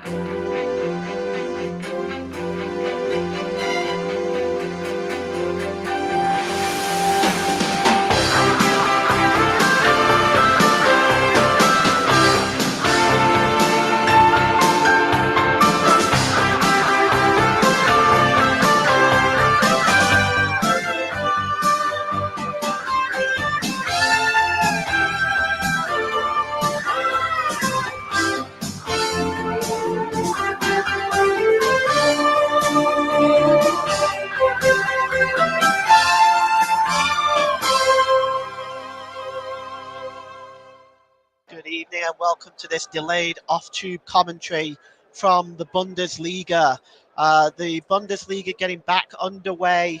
Good evening and welcome to this delayed off-tube commentary from the Bundesliga. The Bundesliga getting back underway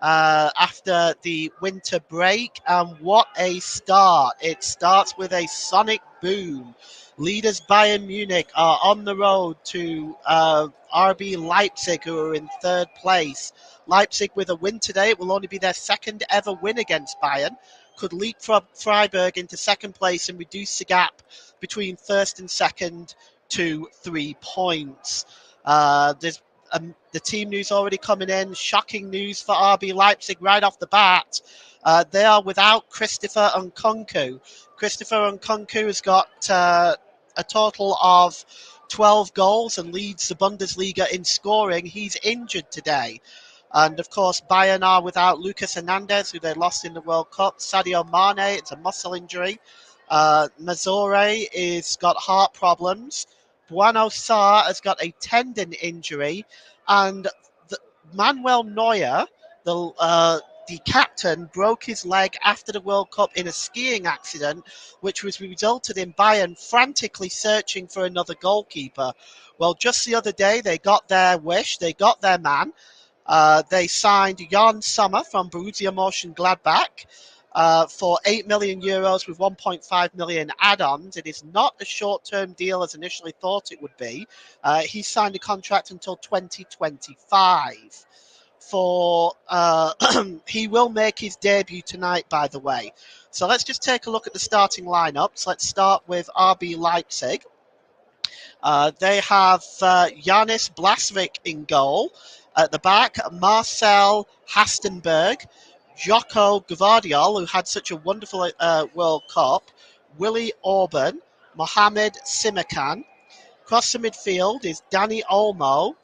after the winter break, and what a start. It starts with a sonic boom. Leaders Bayern Munich are on the road to RB Leipzig, who are in third place. Leipzig with a win today. It will only be their second ever win against Bayern. Could leapfrog Freiburg into second place and reduce the gap between first and second to 3 points. There's the team news already coming in. Shocking news for RB Leipzig right off the bat. They are without Christopher Nkunku. Christopher Nkunku has got a total of 12 goals and leads the Bundesliga in scoring. He's injured today. And, of course, Bayern are without Lucas Hernandez, who they lost in the World Cup. Sadio Mane, it's a muscle injury. Mazore is got heart problems. Buono Sarr has got a tendon injury. And Manuel Neuer, the captain, broke his leg after the World Cup in a skiing accident, which was resulted in Bayern frantically searching for another goalkeeper. Well, just the other day, they got their wish. They got their man. They signed Jan Sommer from Borussia Mönchengladbach for €8 million with 1.5 million add-ons. It is not a short-term deal as initially thought it would be. He signed a contract until 2025. He will make his debut tonight, by the way. So let's just take a look at the starting lineups. Let's start with RB Leipzig. They have Janis Blasvik in goal. At the back, Marcel Hastenberg, Joko Gvardiol, who had such a wonderful World Cup, Willy Orban, Mohamed Simakan. Across the midfield is Dani Olmo,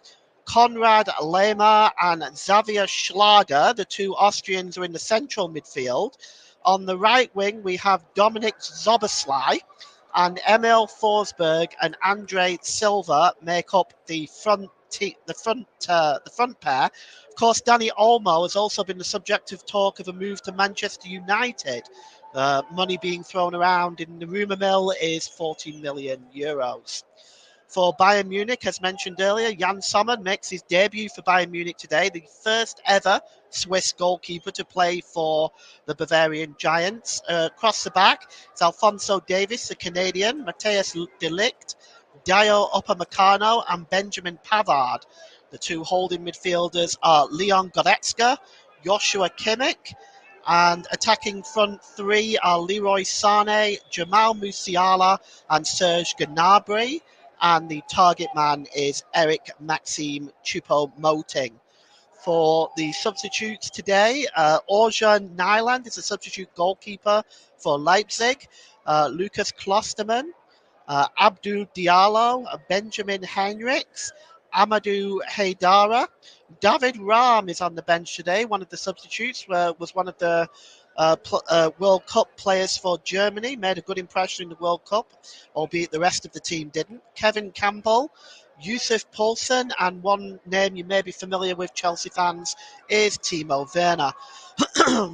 Konrad Lehmer and Xavier Schlager. The two Austrians are in the central midfield. On the right wing, we have Dominik Szoboszlai, and Emil Forsberg and Andre Silva make up the front pair. Of course, Dani Olmo has also been the subject of talk of a move to Manchester United. Money being thrown around in the rumour mill is €14 million. For Bayern Munich, as mentioned earlier, Jan Sommer makes his debut for Bayern Munich today, the first ever Swiss goalkeeper to play for the Bavarian Giants. Across the back, it's Alphonso Davies, the Canadian, Matthias de Ligt, Dio Upamecano and Benjamin Pavard. The two holding midfielders are Leon Goretzka, Joshua Kimmich, and attacking front three are Leroy Sané, Jamal Musiala and Serge Gnabry. And the target man is Eric Maxime Choupo-Moting. For the substitutes today, Orjan Nyland is a substitute goalkeeper for Leipzig. Lucas Klostermann, Abdul Diallo, Benjamin Henrichs, Amadou Haidara. David Rahm is on the bench today. One of the substitutes was one of the World Cup players for Germany, made a good impression in the World Cup, albeit the rest of the team didn't. Kevin Campbell, Yusuf Poulsen, and one name you may be familiar with, Chelsea fans, is Timo Werner.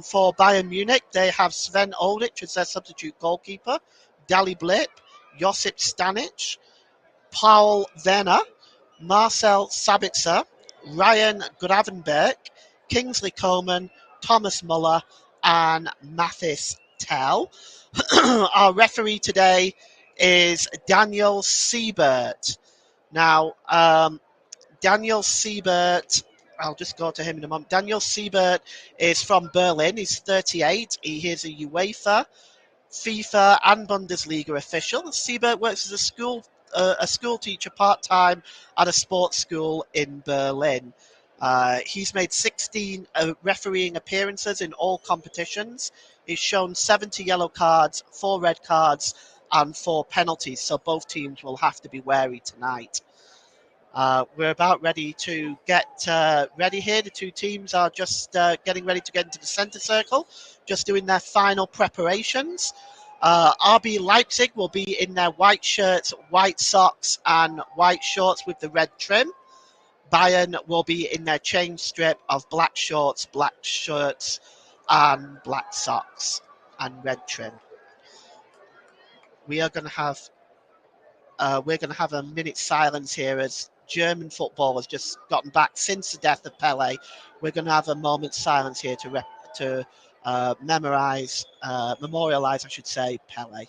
For Bayern Munich, they have Sven Ulrich as their substitute goalkeeper, Dali Blip, Josip Stanic, Paul Werner, Marcel Sabitzer, Ryan Gravenberch, Kingsley Coman, Thomas Muller, and Mathis Tell. Our referee today is Daniel Siebert. Now, Daniel Siebert, I'll just go to him in a moment. Daniel Siebert is from Berlin. He's 38. He is a UEFA, FIFA, and Bundesliga official. Siebert works as a school a school teacher part-time at a sports school in Berlin. He's made 16 refereeing appearances in all competitions. He's shown 70 yellow cards, 4 red cards, and 4 penalties, so both teams will have to be wary tonight. We're about ready to get ready here. The two teams are just getting ready to get into the centre circle, just doing their final preparations. RB Leipzig will be in their white shirts, white socks, and white shorts with the red trim. Bayern will be in their change strip of black shorts, black shirts, and black socks and red trim. We're going to have a minute's silence here as German football has just gotten back since the death of Pele. We're going to have a moment's silence here to memorialize, I should say, Pele,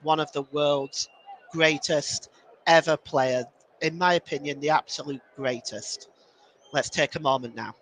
one of the world's greatest ever player. In my opinion, the absolute greatest. Let's take a moment now.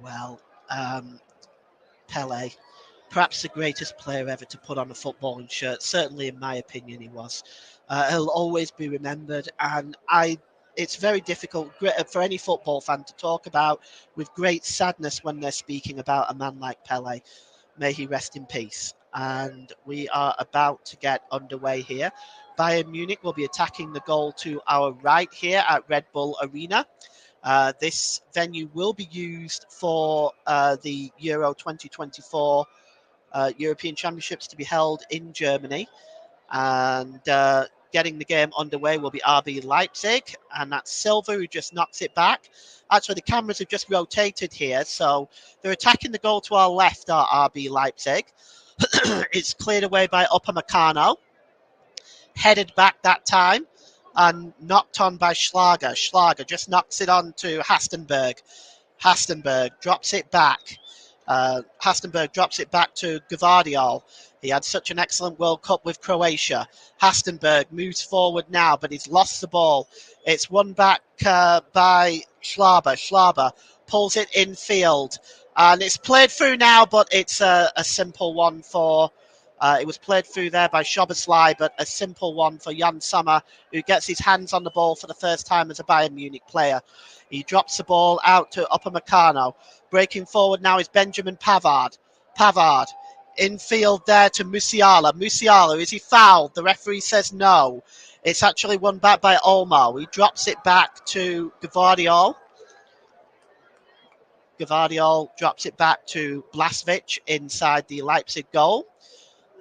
Well, Pele, perhaps the greatest player ever to put on a footballing shirt. Certainly, in my opinion, he was. He'll always be remembered, and it's very difficult for any football fan to talk about with great sadness when they're speaking about a man like Pele. May he rest in peace. And we are about to get underway here. Bayern Munich will be attacking the goal to our right here at Red Bull Arena. This venue will be used for the Euro 2024 European Championships to be held in Germany. And getting the game underway will be RB Leipzig, and that's Silva who just knocks it back. Actually, the cameras have just rotated here, so they're attacking the goal to our left, our RB Leipzig. It's cleared away by Upamecano, headed back that time, and knocked on by Schlager. Schlager just knocks it on to Hastenberg. Hastenberg drops it back. Hastenberg drops it back to Gvardiol. He had such an excellent World Cup with Croatia. Hastenberg moves forward now, but he's lost the ball. It's won back by Schlaber. Schlaber pulls it in field. And it's played through now, but it's a simple one for... it was played through there by Szoboszlai, but a simple one for Jan Sommer, who gets his hands on the ball for the first time as a Bayern Munich player. He drops the ball out to Upamecano. Breaking forward now is Benjamin Pavard. Pavard infield there to Musiala. Musiala, is he fouled? The referee says no. It's actually won back by Olmo. He drops it back to Gvardiol. Gvardiol drops it back to Blažević inside the Leipzig goal.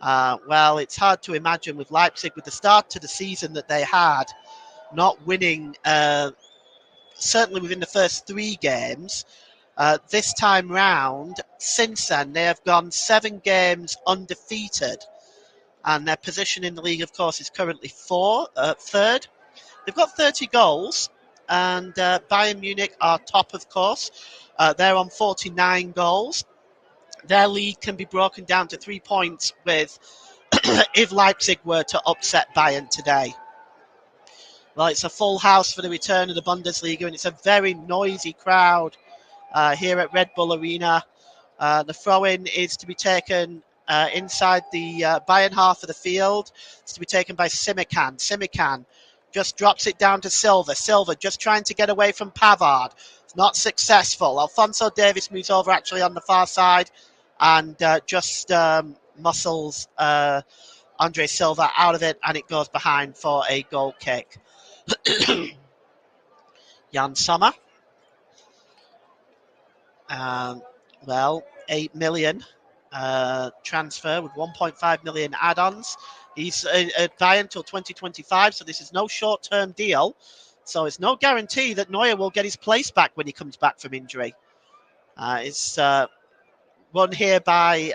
Well, it's hard to imagine with Leipzig, with the start to the season that they had, not winning, certainly within the first 3 games. This time round, since then, they have gone 7 games undefeated. And their position in the league, of course, is currently third. They've got 30 goals, and Bayern Munich are top, of course. They're on 49 goals. Their lead can be broken down to 3 points with if Leipzig were to upset Bayern today. Well, it's a full house for the return of the Bundesliga, and it's a very noisy crowd here at Red Bull Arena. The throw-in is to be taken inside the Bayern half of the field. It's to be taken by Simikan. Simikan just drops it down to Silva. Silva just trying to get away from Pavard. It's not successful. Alphonso Davies moves over actually on the far side and just muscles Andre Silva out of it, and it goes behind for a goal kick. Jan Sommer. 8 million transfer with 1.5 million add-ons. He's at Bayern until 2025, so this is no short-term deal. So it's no guarantee that Neuer will get his place back when he comes back from injury. It's won here by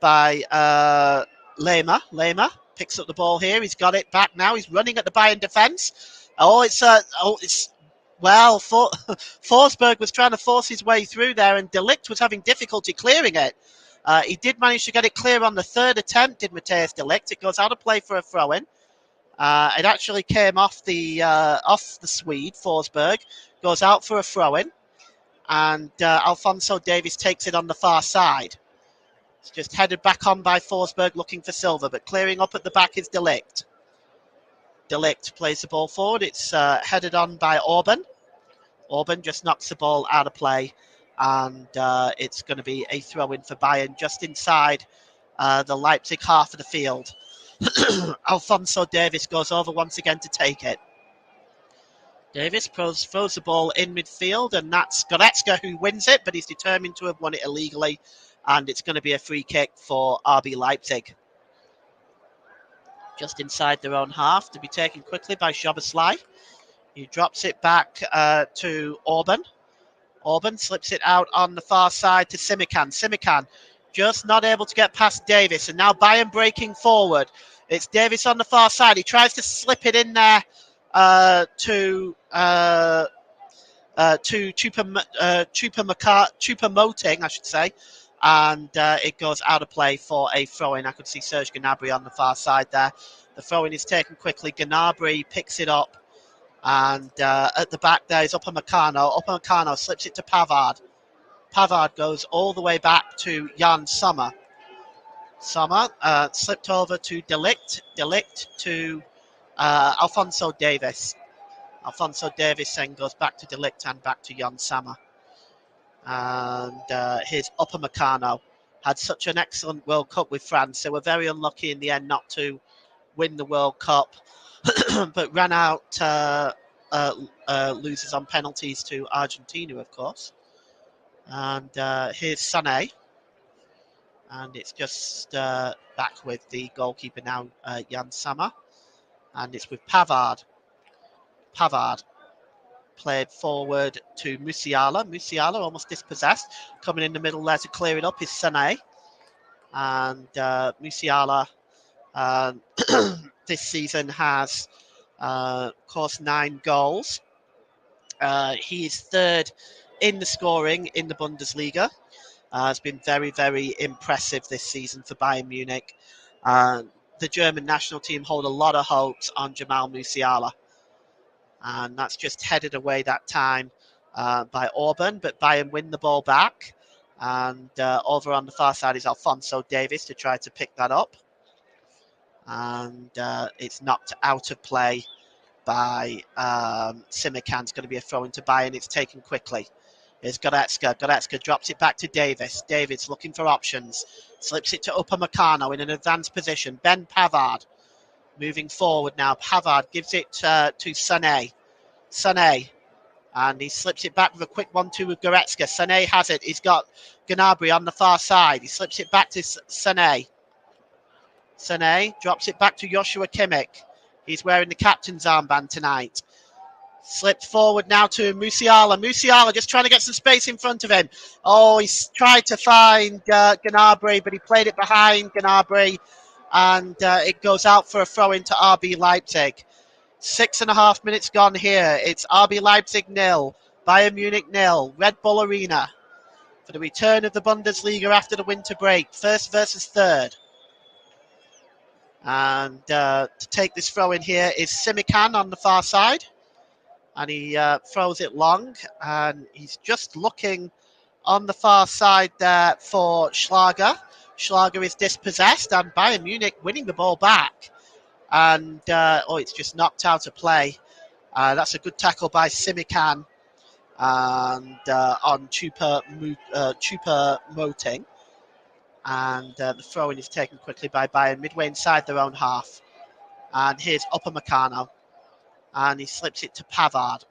by Lema picks up the ball here. He's got it back now. He's running at the Bayern defence. Forsberg was trying to force his way through there, and De Ligt was having difficulty clearing it. He did manage to get it clear on the third attempt, did Matthijs De Ligt. It goes out of play for a throw-in. It actually came off the Swede, Forsberg. Goes out for a throw-in. And Alphonso Davies takes it on the far side. It's just headed back on by Forsberg looking for Silva, but clearing up at the back is De Ligt. De Ligt plays the ball forward. It's headed on by Orban. Orban just knocks the ball out of play, and it's going to be a throw-in for Bayern just inside the Leipzig half of the field. Alphonso Davies goes over once again to take it. Davies throws the ball in midfield, and that's Goretzka who wins it, but he's determined to have won it illegally, and it's going to be a free kick for RB Leipzig. Just inside their own half, to be taken quickly by Szoboszlai. He drops it back to Orban. Orban slips it out on the far side to Simikan. Simikan just not able to get past Davies, and now Bayern breaking forward. It's Davies on the far side. He tries to slip it in there to Choupo-Moting, I should say, and it goes out of play for a throw-in. I could see Serge Gnabry on the far side there. The throw-in is taken quickly. Gnabry picks it up, and at the back there is Upamecano. Upamecano slips it to Pavard. Pavard goes all the way back to Jan Sommer. Sommer slipped over to De Ligt. De Ligt to Alphonso Davies. Alphonso Davies then goes back to De Ligt and back to Jan Sommer. And here's Upamecano. Had such an excellent World Cup with France. They were very unlucky in the end not to win the World Cup, but ran out, loses on penalties to Argentina, of course. And here's Sané. And it's just back with the goalkeeper now, Jan Sommer. And it's with Pavard. Pavard played forward to Musiala. Musiala almost dispossessed. Coming in the middle there to clear it up is Sané. And Musiala this season has, of course, 9 goals. He is third in the scoring in the Bundesliga. Has been very, very impressive this season for Bayern Munich. The German national team hold a lot of hopes on Jamal Musiala. And that's just headed away that time by Orban, but Bayern win the ball back. And over on the far side is Alphonso Davies to try to pick that up. And it's knocked out of play by Simikan. It's going to be a throw into Bayern. It's taken quickly. Here's Goretzka. Goretzka drops it back to Davies. Davies looking for options. Slips it to Upamecano in an advanced position. Ben Pavard moving forward now. Pavard gives it to Sané. Sané. And he slips it back with a quick 1-2 with Goretzka. Sané has it. He's got Gnabry on the far side. He slips it back to Sané. Sané drops it back to Joshua Kimmich. He's wearing the captain's armband tonight. Slipped forward now to Musiala. Musiala just trying to get some space in front of him. Oh, he's tried to find Gnabry, but he played it behind Gnabry. And it goes out for a throw into RB Leipzig. 6.5 minutes gone here. It's RB Leipzig 0, Bayern Munich 0, Red Bull Arena. For the return of the Bundesliga after the winter break. First versus third. And to take this throw in here is Simikan on the far side. And he throws it long, and he's just looking on the far side there for Schlager. Schlager is dispossessed, and Bayern Munich winning the ball back. And, it's just knocked out of play. That's a good tackle by Simikan and on Choupo-Moting. And the throw-in is taken quickly by Bayern, midway inside their own half. And here's Upamecano. And he slips it to Pavard.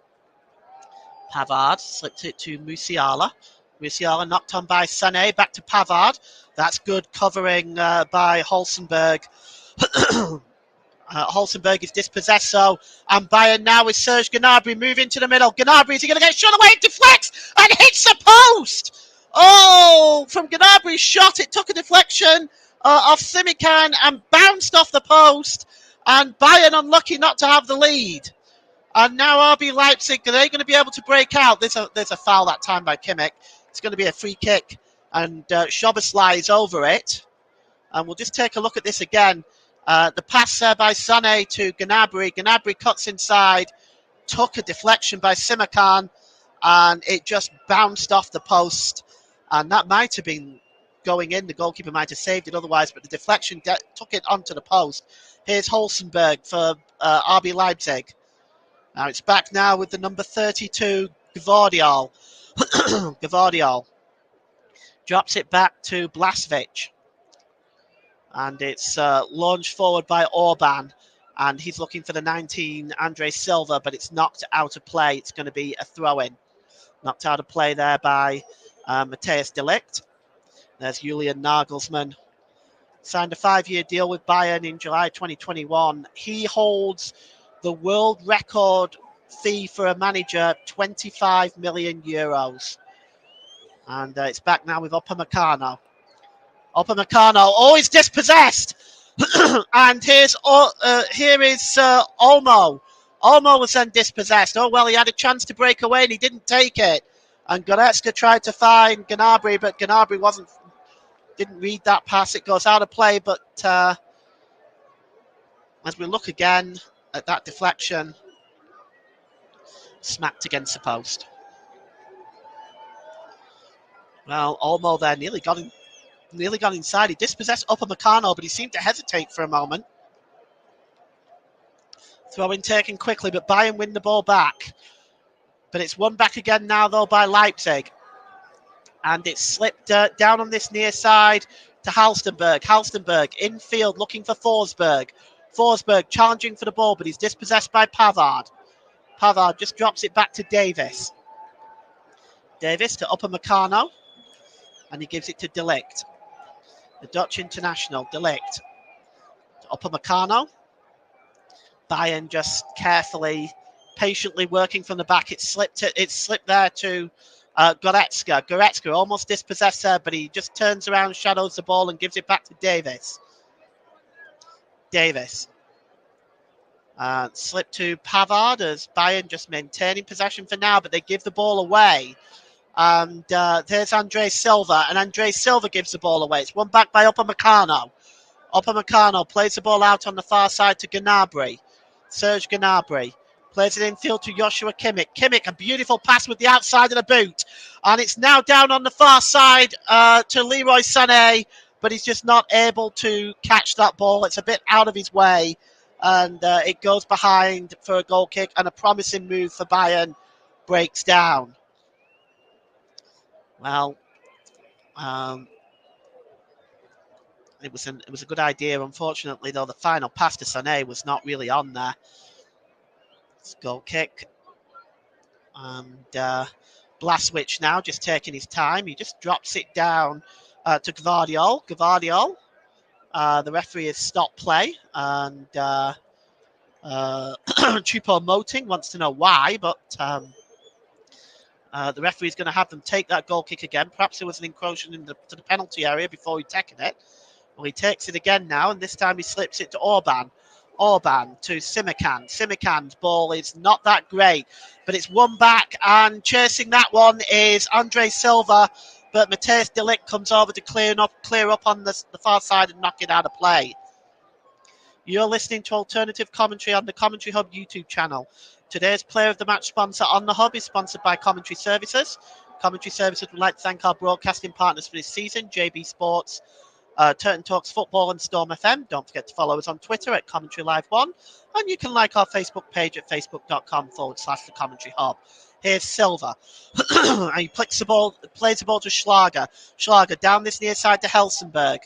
Pavard slips it to Musiala. Musiala knocked on by Sané. Back to Pavard. That's good covering by Holsenberg. Holsenberg is dispossessed, and Bayern now with Serge Gnabry moving to the middle. Gnabry, is he going to get shot away? Deflects and hits the post. Oh, from Gnabry's shot, it took a deflection off Simikan and bounced off the post. And Bayern unlucky not to have the lead. And now RB Leipzig, are they going to be able to break out? There's a foul that time by Kimmich. It's going to be a free kick, and Szoboszlai is over it. And we'll just take a look at this again. The pass there by Sané to Gnabry. Gnabry cuts inside, took a deflection by Simikan, and it just bounced off the post. And that might have been going in. The goalkeeper might have saved it otherwise, but the deflection took it onto the post. Here's Holsenberg for RB Leipzig. Now it's back now with the number 32, Gvardiol. Gvardiol drops it back to Blažević. And it's launched forward by Orban. And he's looking for the 19, Andre Silva, but it's knocked out of play. It's going to be a throw-in. Knocked out of play there by Matthijs de Ligt. There's Julian Nagelsmann. Signed a 5-year deal with Bayern in July 2021. He holds the world record fee for a manager, 25 million euros. And it's back now with Upamecano. Upamecano, he's dispossessed. And here is Olmo. Olmo was then dispossessed. Oh, well, he had a chance to break away and he didn't take it. And Goretzka tried to find Gnabry, but Gnabry didn't read that pass. It goes out of play, but as we look again at that deflection, smacked against the post. Well, Olmo there nearly got inside. He dispossessed Upamecano, but he seemed to hesitate for a moment. Throw-in taken quickly, but Bayern win the ball back. But it's won back again now, though, by Leipzig. And it's slipped down on this near side to Halstenberg. Halstenberg infield looking for Forsberg. Forsberg challenging for the ball, but he's dispossessed by Pavard. Pavard just drops it back to Davis. Davis to Upamecano. And he gives it to de Ligt. The Dutch international, de Ligt. To Upamecano. Bayern just carefully, patiently working from the back. It slipped there to Goretzka. Goretzka almost dispossessed there, but he just turns around, shadows the ball, and gives it back to Davis. Davis. Slip to Pavard as Bayern just maintaining possession for now, but they give the ball away. And there's Andre Silva, and Andre Silva gives the ball away. It's won back by Upamecano. Upamecano plays the ball out on the far side to Gnabry. Serge Gnabry plays it infield to Joshua Kimmich. Kimmich, a beautiful pass with the outside of the boot. And it's now down on the far side to Leroy Sané, but he's just not able to catch that ball. It's a bit out of his way. And it goes behind for a goal kick, and a promising move for Bayern breaks down. Well, it was a good idea. Unfortunately, though, the final pass to Sané was not really on there. It's a goal kick. And Blažević now just taking his time. He just drops it down to Gvardiol. Gvardiol. The referee has stopped play. And Choupo-Moting wants to know why, but the referee is going to have them take that goal kick again. Perhaps there was an encroachment to the penalty area before he'd taken it. Well, he takes it again now, and this time he slips it to Orban. Orban to Simikan. Simikan's ball is not that great, but it's won back, and chasing that one is Andre Silva, but Matthijs de Ligt comes over to clear up on the far side and knock it out of play. You're listening to alternative commentary on the Commentary Hub YouTube channel. Today's Player of the Match sponsor on the Hub is sponsored by Commentary Services. Commentary Services would like to thank our broadcasting partners for this season, JB Sports, Turton Talks Football, and Storm FM. Don't forget to follow us on Twitter at Commentary Live 1. And you can like our Facebook page at facebook.com/The Commentary Hub. Here's Silva. And he plays the ball to Schlager. Schlager down this near side to Helsenberg.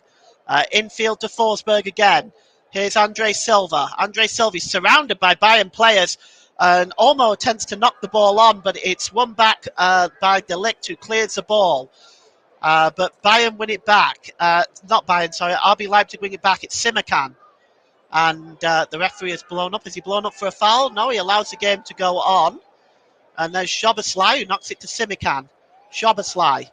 Infield to Forsberg again. Here's Andre Silva. Andre Silva is surrounded by Bayern players. And Olmo attempts to knock the ball on, but it's won back by de Ligt, who clears the ball. But Bayern win it back. Not Bayern, sorry. RB Leipzig win it back. It's Simikan. And the referee has blown up. Has he blown up for a foul? No, he allows the game to go on. And there's Szoboszlai, who knocks it to Simikan. Szoboszlai.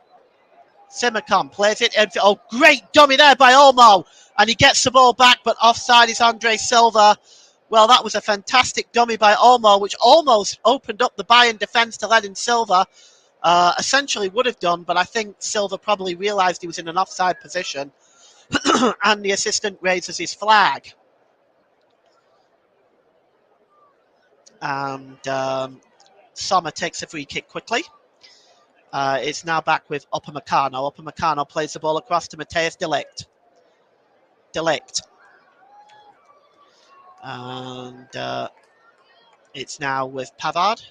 Simikan plays it. Oh, great dummy there by Olmo. And he gets the ball back, but offside is Andre Silva. Well, that was a fantastic dummy by Olmo, which almost opened up the Bayern defence to let in Silva. Essentially would have done, but I think Silva probably realised he was in an offside position. And the assistant raises his flag. And Sommer takes a free kick quickly. It's now back with Upamecano. Upamecano plays the ball across to Matthijs de Ligt. And it's now with Pavard.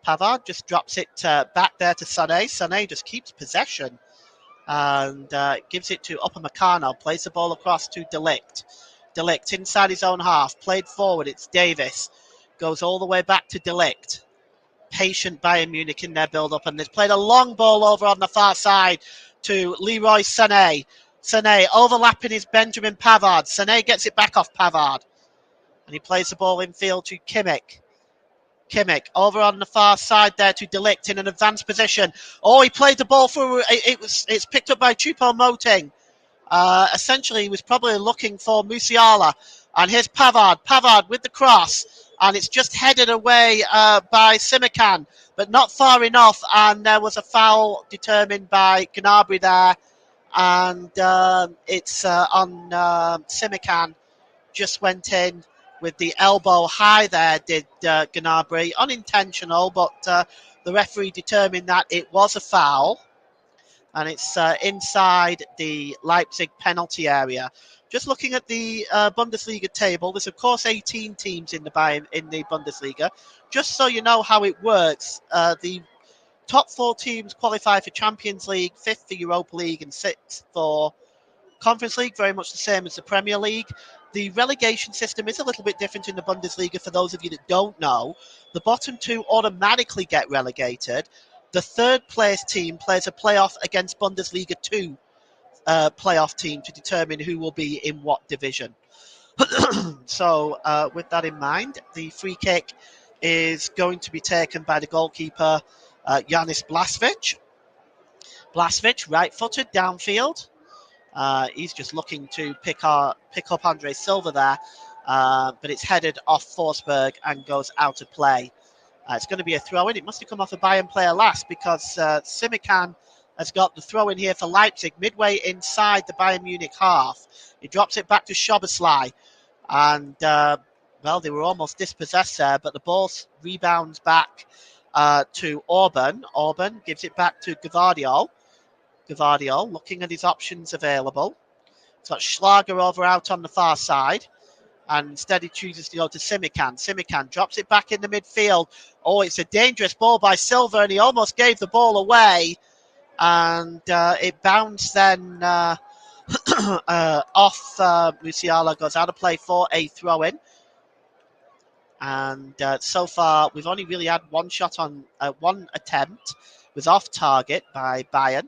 Pavard just drops it back there to Sané. Sané just keeps possession and gives it to Upamecano. Plays the ball across to de Ligt. De Ligt inside his own half. Played forward. It's Davis. Goes all the way back to de Ligt. Patient Bayern Munich in their build-up, and they've played a long ball over on the far side to Leroy Sané. Sané overlapping his Benjamin Pavard. Sané gets it back off Pavard, and he plays the ball infield to Kimmich. Kimmich over on the far side there to de Ligt in an advanced position. Oh, he played the ball through. It's picked up by Choupo-Moting. Essentially, he was probably looking for Musiala, and here's Pavard. Pavard with the cross. And it's just headed away by Simikan, but not far enough. And there was a foul determined by Gnabry there. And it's on Simikan. Just went in with the elbow high there, did Gnabry. Unintentional, but the referee determined that it was a foul. And it's inside the Leipzig penalty area. Just looking at the Bundesliga table, there's of course 18 teams in the Bundesliga. Just so you know how it works, the top 4 teams qualify for Champions League, 5th for Europa League, and 6th for Conference League, very much the same as the Premier League. The relegation system is a little bit different in the Bundesliga for those of you that don't know. The bottom 2 automatically get relegated. The third place team plays a playoff against Bundesliga 2 playoff team to determine who will be in what division. So with that in mind, the free kick is going to be taken by the goalkeeper, Janis Blasvic. Blasvic, right-footed, downfield. He's just looking to pick up Andre Silva there, but it's headed off Forsberg and goes out of play. It's going to be a throw-in. It must have come off a Bayern player last because Simikan has got the throw-in here for Leipzig, midway inside the Bayern Munich half. He drops it back to Szoboszlai. And, well, they were almost dispossessed there, but the ball rebounds back to Orban. Orban gives it back to Gvardiol. Gvardiol looking at his options available. He's got Schlager over out on the far side. And instead he chooses to go to Simikan. Simikan drops it back in the midfield. Oh, it's a dangerous ball by Silva, and he almost gave the ball away. And it bounced then off Musiala, goes out of play for a throw-in. And so far, we've only really had one shot on one attempt. It was off target by Bayern.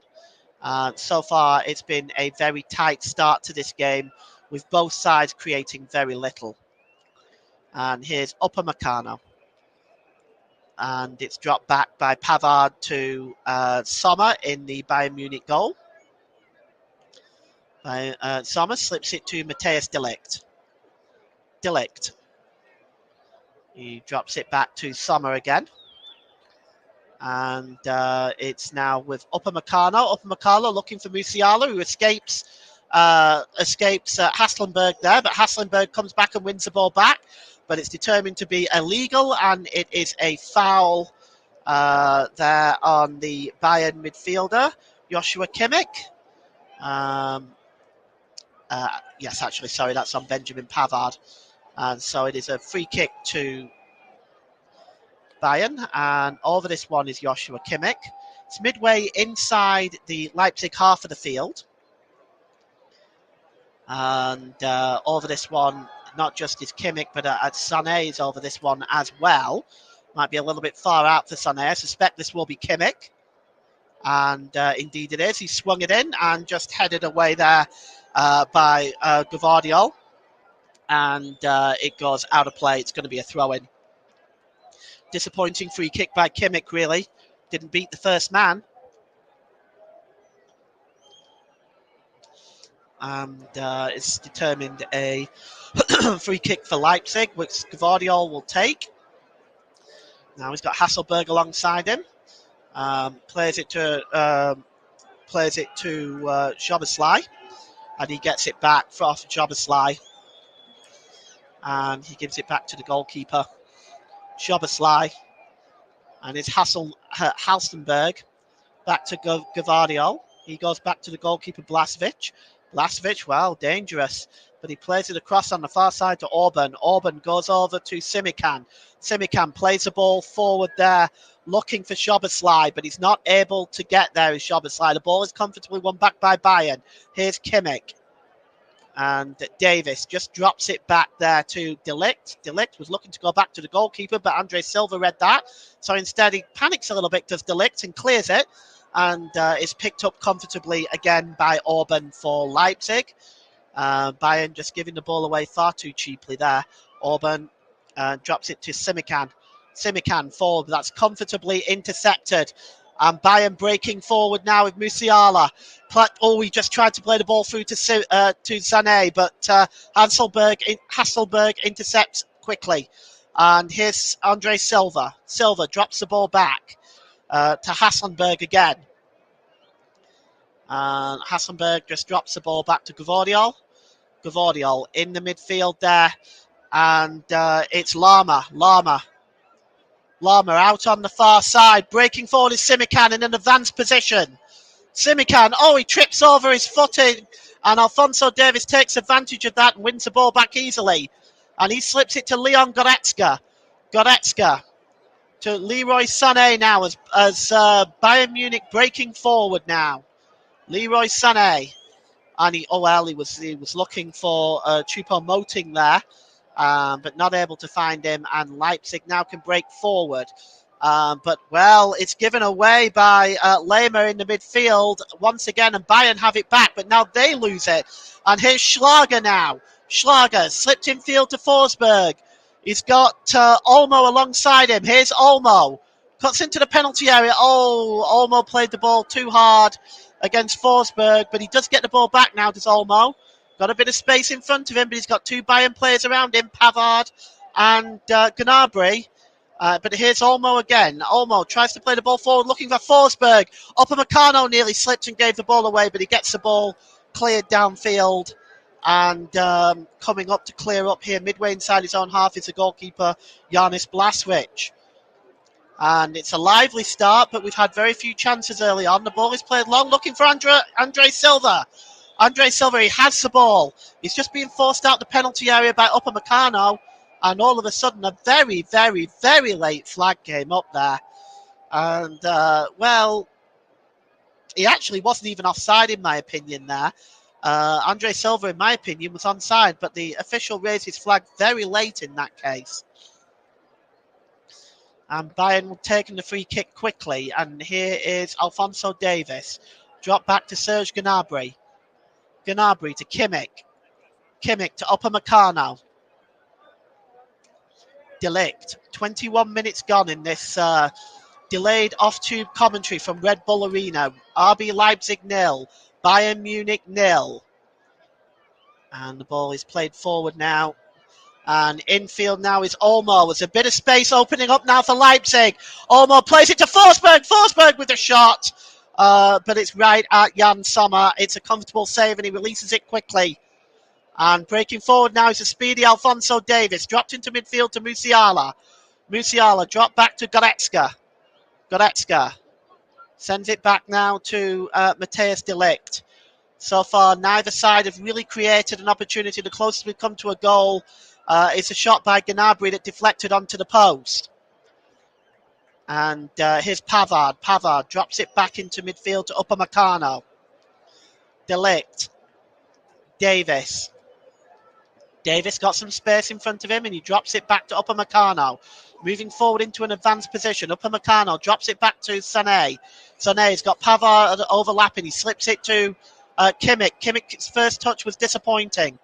So far, it's been a very tight start to this game, with both sides creating very little. And here's Upamecano. And it's dropped back by Pavard to Sommer in the Bayern Munich goal. Sommer slips it to Matthijs de Ligt. De Ligt. He drops it back to Sommer again. And it's now with Upamecano. Upamecano looking for Musiala, who escapes Haslenberg there. But Haslenberg comes back and wins the ball back. But it's determined to be illegal, and it is a foul there on the Bayern midfielder, Joshua Kimmich. Yes, actually, sorry, that's on Benjamin Pavard. And so it is a free kick to Bayern, and over this one is Joshua Kimmich. It's midway inside the Leipzig half of the field. And over this one, not just is Kimmich, but Sané is over this one as well. Might be a little bit far out for Sané. I suspect this will be Kimmich. And indeed it is. He swung it in and just headed away there by Gvardiol. And it goes out of play. It's going to be a throw-in. Disappointing free kick by Kimmich, really. Didn't beat the first man. And it's determined a free kick for Leipzig, which Gvardiol will take. Now he's got Hasselberg alongside him. Plays it to Szoboszlai, and he gets it back off Szoboszlai, and he gives it back to the goalkeeper, Szoboszlai, and it's Halstenberg back to Gvardiol. He goes back to the goalkeeper, Blažević. Blažević, well, dangerous, but he plays it across on the far side to Orban. Orban goes over to Simikan. Simikan plays the ball forward there, looking for Szoboszlai, but he's not able to get there with Szoboszlai. The ball is comfortably won back by Bayern. Here's Kimmich. And Davis just drops it back there to De Ligt. De Ligt was looking to go back to the goalkeeper, but Andre Silva read that. So instead he panics a little bit, does De Ligt, and clears it. And is picked up comfortably again by Orban for Leipzig. Bayern just giving the ball away far too cheaply there. Orban drops it to Simikan. Simikan forward, that's comfortably intercepted. And Bayern breaking forward now with Musiala. He just tried to play the ball through to Sané, but Hasselberg intercepts quickly. And here's Andre Silva. Silva drops the ball back to Hasselberg again. And Hasselberg just drops the ball back to Gvardiol. Gvardiol in the midfield there. And it's Lama out on the far side. Breaking forward is Simikan in an advanced position. Simikan, he trips over his footing. And Alphonso Davies takes advantage of that and wins the ball back easily. And he slips it to Leon Goretzka. Goretzka to Leroy Sané now as Bayern Munich breaking forward now. Leroy Sané. And he was looking for Choupo-Moting there. But not able to find him, and Leipzig now can break forward. It's given away by Lehmer in the midfield once again, and Bayern have it back, but now they lose it. And here's Schlager now. Schlager slipped in field to Forsberg. He's got Olmo alongside him. Here's Olmo. Cuts into the penalty area. Olmo played the ball too hard against Forsberg, but he does get the ball back now, does Olmo. Got a bit of space in front of him, but he's got two Bayern players around him, Pavard and Gnabry. But here's Olmo again. Olmo tries to play the ball forward, looking for Forsberg. Upamecano nearly slipped and gave the ball away, but he gets the ball cleared downfield. And coming up to clear up here, midway inside his own half, is the goalkeeper, Janis Blažević. And it's a lively start, but we've had very few chances early on. The ball is played long, looking for Andre Silva. Andre Silva, he has the ball. He's just being forced out the penalty area by Upamecano. And all of a sudden, a very, very, very late flag came up there. And, he actually wasn't even offside, in my opinion, there. Andre Silva, in my opinion, was onside, but the official raised his flag very late in that case. And Bayern taking the free kick quickly. And here is Alphonso Davies. Drop back to Serge Gnabry. Gnabry to Kimmich. Kimmich to Upamecano. De Ligt. 21 minutes gone in this delayed off-tube commentary from Red Bull Arena. RB Leipzig 0. Bayern Munich 0. And the ball is played forward now. And infield now is Olmo. There's a bit of space opening up now for Leipzig. Olmo plays it to Forsberg. Forsberg with the shot. But it's right at Jan Sommer. It's a comfortable save and he releases it quickly. And breaking forward now is a speedy Alphonso Davies. Dropped into midfield to Musiala. Musiala dropped back to Goretzka. Goretzka sends it back now to Matthijs de Ligt. So far, neither side have really created an opportunity. The closest we've come to a goal is a shot by Gnabry that deflected onto the post. And here's Pavard. Pavard drops it back into midfield to Upamecano. De Ligt. Davis. Davis got some space in front of him and he drops it back to Upamecano. Moving forward into an advanced position. Upamecano drops it back to Sané. Sané's got Pavard overlapping. He slips it to Kimmich. Kimmich's first touch was disappointing.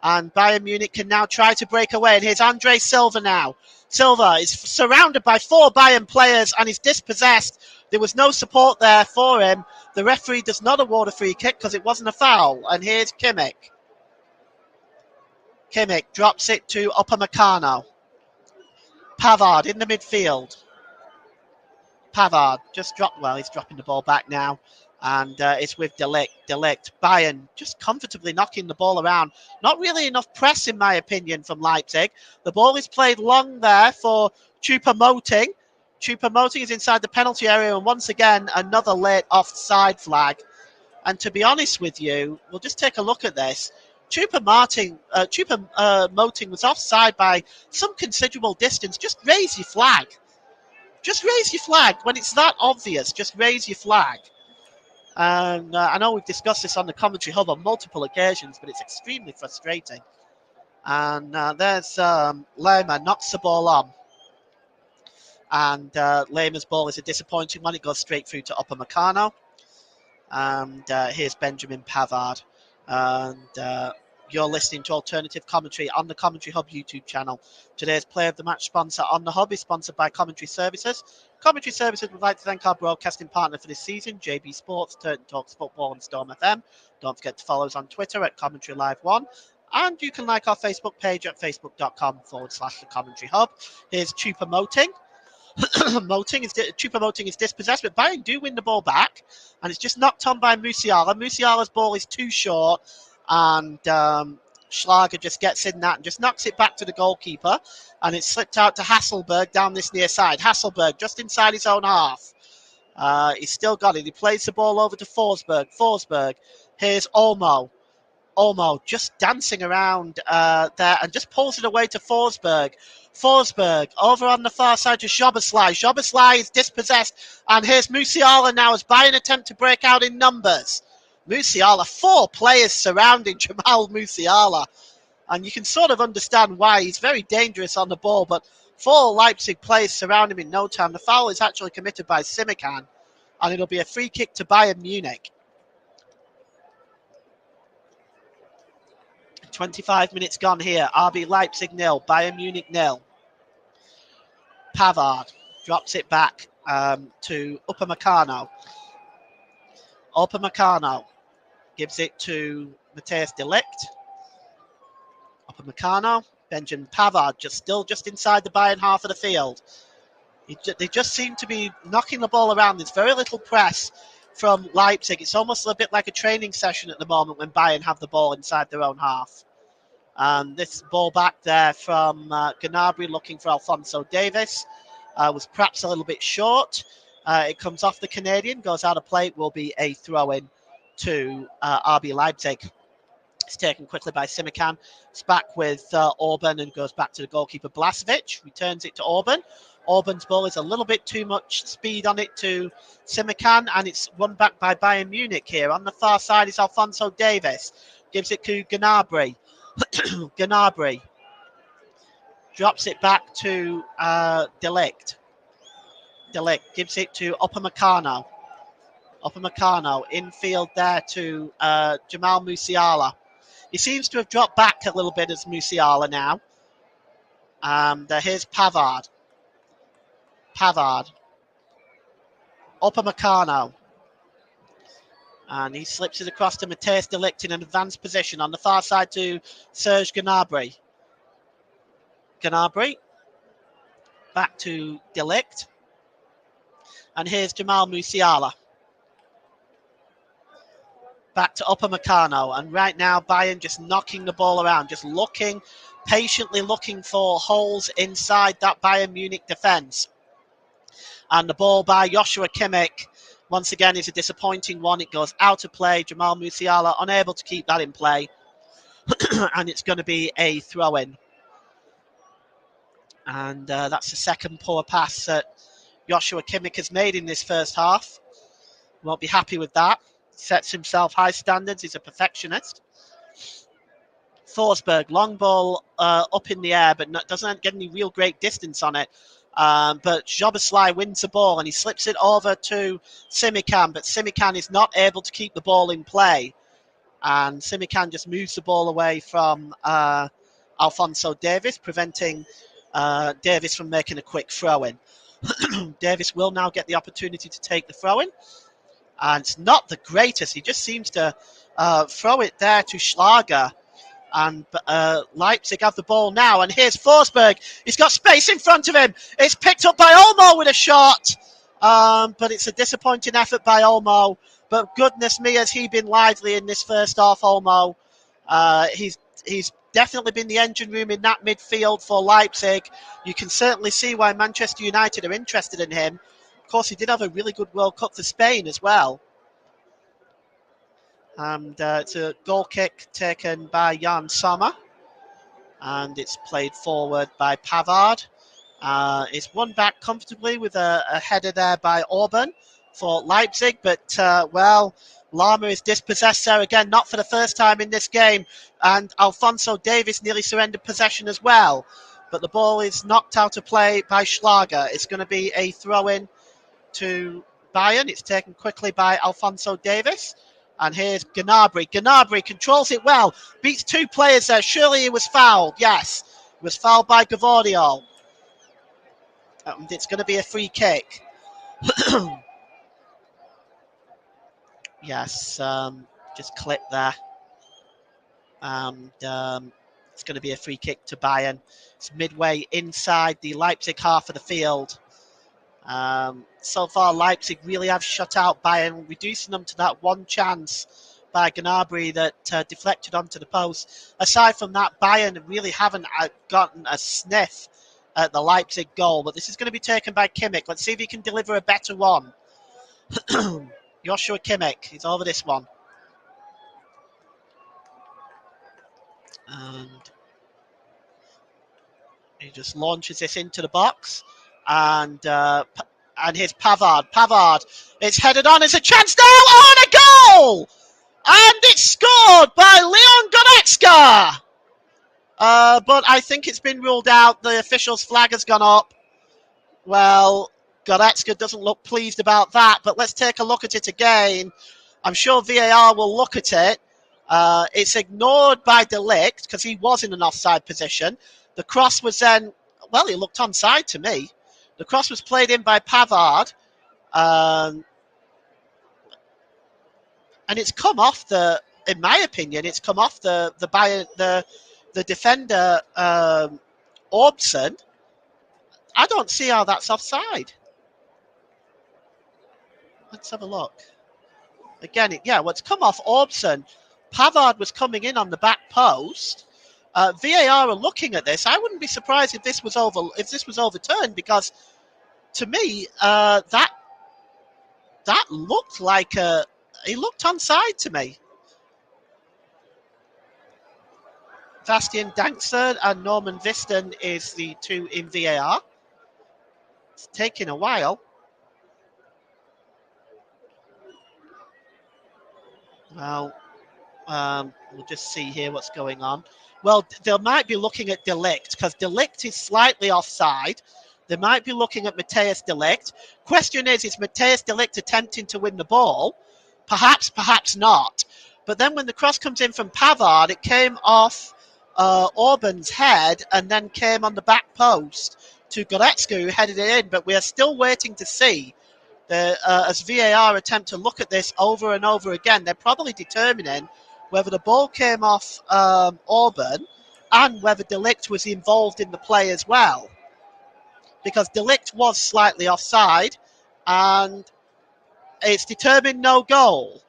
And Bayern Munich can now try to break away. And here's Andre Silva now. Silva is surrounded by four Bayern players and is dispossessed. There was no support there for him. The referee does not award a free kick because it wasn't a foul. And here's Kimmich. Kimmich drops it to Upamecano. Pavard in the midfield. Pavard just dropped. Well, he's dropping the ball back now. And it's with De Ligt. De Ligt. Bayern just comfortably knocking the ball around. Not really enough press, in my opinion, from Leipzig. The ball is played long there for Choupo-Moting. Choupo-Moting is inside the penalty area. And once again, another late offside flag. And to be honest with you, we'll just take a look at this. Choupo-Moting was offside by some considerable distance. Just raise your flag. Just raise your flag. When it's that obvious, just raise your flag. And I know we've discussed this on the commentary hub on multiple occasions, but it's extremely frustrating. And there's Lema knocks the ball on. And Lema's ball is a disappointing one. It goes straight through to Upamecano. And here's Benjamin Pavard. And you're listening to Alternative Commentary on the Commentary Hub YouTube channel. Today's Player of the Match sponsor on the Hub is sponsored by Commentary Services. Commentary Services would like to thank our broadcasting partner for this season, JB Sports, Turton Talks Football and Storm FM. Don't forget to follow us on Twitter at Commentary Live 1. And you can like our Facebook page at facebook.com/the Commentary Hub. Here's Choupo-Moting. Choupo-Moting is dispossessed, but Bayern do win the ball back, and it's just knocked on by Musiala. Musiala's ball is too short, and Schlager just gets in that and just knocks it back to the goalkeeper, and it's slipped out to Hasselberg down this near side. Hasselberg just inside his own half. He's still got it. He plays the ball over to Forsberg. Forsberg. Here's Olmo. Olmo just dancing around there and just pulls it away to Forsberg. Forsberg over on the far side to Szoboszlai. Szoboszlai is dispossessed, and here's Musiala now as Bayern attempt to break out in numbers. Musiala, 4 players surrounding Jamal Musiala, and you can sort of understand why. He's very dangerous on the ball, but 4 Leipzig players surround him in no time. The foul is actually committed by Simikan, and it'll be a free kick to Bayern Munich. 25 minutes gone here. RB Leipzig 0, Bayern Munich 0. Pavard drops it back to Upamecano. Upamecano gives it to Matthias de Ligt. Upamecano. Benjamin Pavard just inside the Bayern half of the field. They just seem to be knocking the ball around. There's very little press from Leipzig. It's almost a bit like a training session at the moment when Bayern have the ball inside their own half. This ball back there from Gnabry looking for Alphonso Davies was perhaps a little bit short. It comes off the Canadian, goes out of play. It will be a throw-in to RB Leipzig. It's taken quickly by Simikan. It's back with Orban and goes back to the goalkeeper Blažević. Returns it to Orban. Orban's ball is a little bit too much speed on it to Simikan, and it's won back by Bayern Munich here. On the far side is Alphonso Davies. Gives it to Gnabry. Gnabry drops it back to De Ligt. De Ligt gives it to Upamecano. Upamecano infield there to Jamal Musiala. He seems to have dropped back a little bit as Musiala now. Here's Pavard. Pavard. Upamecano. And he slips it across to Matthias de Ligt in an advanced position on the far side to Serge Gnabry. Gnabry. Back to de Ligt. And here's Jamal Musiala. Back to Upamecano. And right now, Bayern just knocking the ball around, just patiently looking for holes inside that Bayern Munich defence. And the ball by Joshua Kimmich, once again, is a disappointing one. It goes out of play. Jamal Musiala unable to keep that in play. And it's going to be a throw-in. And that's the second poor pass that Joshua Kimmich has made in this first half. Won't be happy with that. Sets himself high standards. He's a perfectionist. Forsberg, long ball up in the air, but doesn't get any real great distance on it. But Szoboszlai wins the ball and he slips it over to Simikan, but Simikan is not able to keep the ball in play. And Simikan just moves the ball away from Alphonso Davies, preventing Davies from making a quick throw-in. Davies will now get the opportunity to take the throw-in. and it's not the greatest. He just seems to throw it there to Schlager. And Leipzig have the ball now. And here's Forsberg. He's got space in front of him. It's picked up by Olmo with a shot. But it's a disappointing effort by Olmo. But goodness me, has he been lively in this first half, Olmo. He's definitely been the engine room in that midfield for Leipzig. You can certainly see why Manchester United are interested in him. Of course, he did have a really good World Cup for Spain as well. And it's a goal kick taken by Jan Sommer. And it's played forward by Pavard. It's won back comfortably with a header there by Orban for Leipzig. But, Lama is dispossessed there again, not for the first time in this game. And Alphonso Davies nearly surrendered possession as well. But the ball is knocked out of play by Schlager. It's going to be a throw-in to Bayern. It's taken quickly by Alphonso Davies. And here's Gnabry. Gnabry controls it well. Beats two players there. Surely he was fouled. Yes. Was fouled by Gavardiol. And it's going to be a free kick. Yes. Just clip there. And it's going to be a free kick to Bayern. It's midway inside the Leipzig half of the field. So far, Leipzig really have shut out Bayern, reducing them to that one chance by Gnabry that deflected onto the post. Aside from that, Bayern really haven't gotten a sniff at the Leipzig goal, but this is going to be taken by Kimmich. Let's see if he can deliver a better one. Joshua Kimmich, he's over this one. And he just launches this into the box. And here's Pavard. Pavard, it's headed on. It's a chance now. Oh, and a goal! And it's scored by Leon Goretzka. But I think it's been ruled out. The official's flag has gone up. Well, Goretzka doesn't look pleased about that. But let's take a look at it again. I'm sure VAR will look at it. It's ignored by De Ligt because he was in an offside position. The cross was then, well, he looked onside to me. The cross was played in by Pavard. And it's come off in my opinion, it's come off the defender, Orbson. I don't see how that's offside. Let's have a look. Again, it's come off Orbson. Pavard was coming in on the back post. VAR are looking at this. I wouldn't be surprised if this was overturned because, to me, that looked like he looked onside to me. Bastian Dankster and Norman Viston is the two in VAR. It's taking a while. Well, we'll just see here what's going on. Well, they might be looking at De Ligt because De Ligt is slightly offside. They might be looking at Matthijs De Ligt. Question is Matthijs De Ligt attempting to win the ball? Perhaps, perhaps not. But then when the cross comes in from Pavard, it came off Orban's head and then came on the back post to Goretzka, who headed it in. But we are still waiting to see as VAR attempt to look at this over and over again. They're probably determining whether the ball came off Orban and whether De Ligt was involved in the play as well. Because De Ligt was slightly offside and it's determined no goal.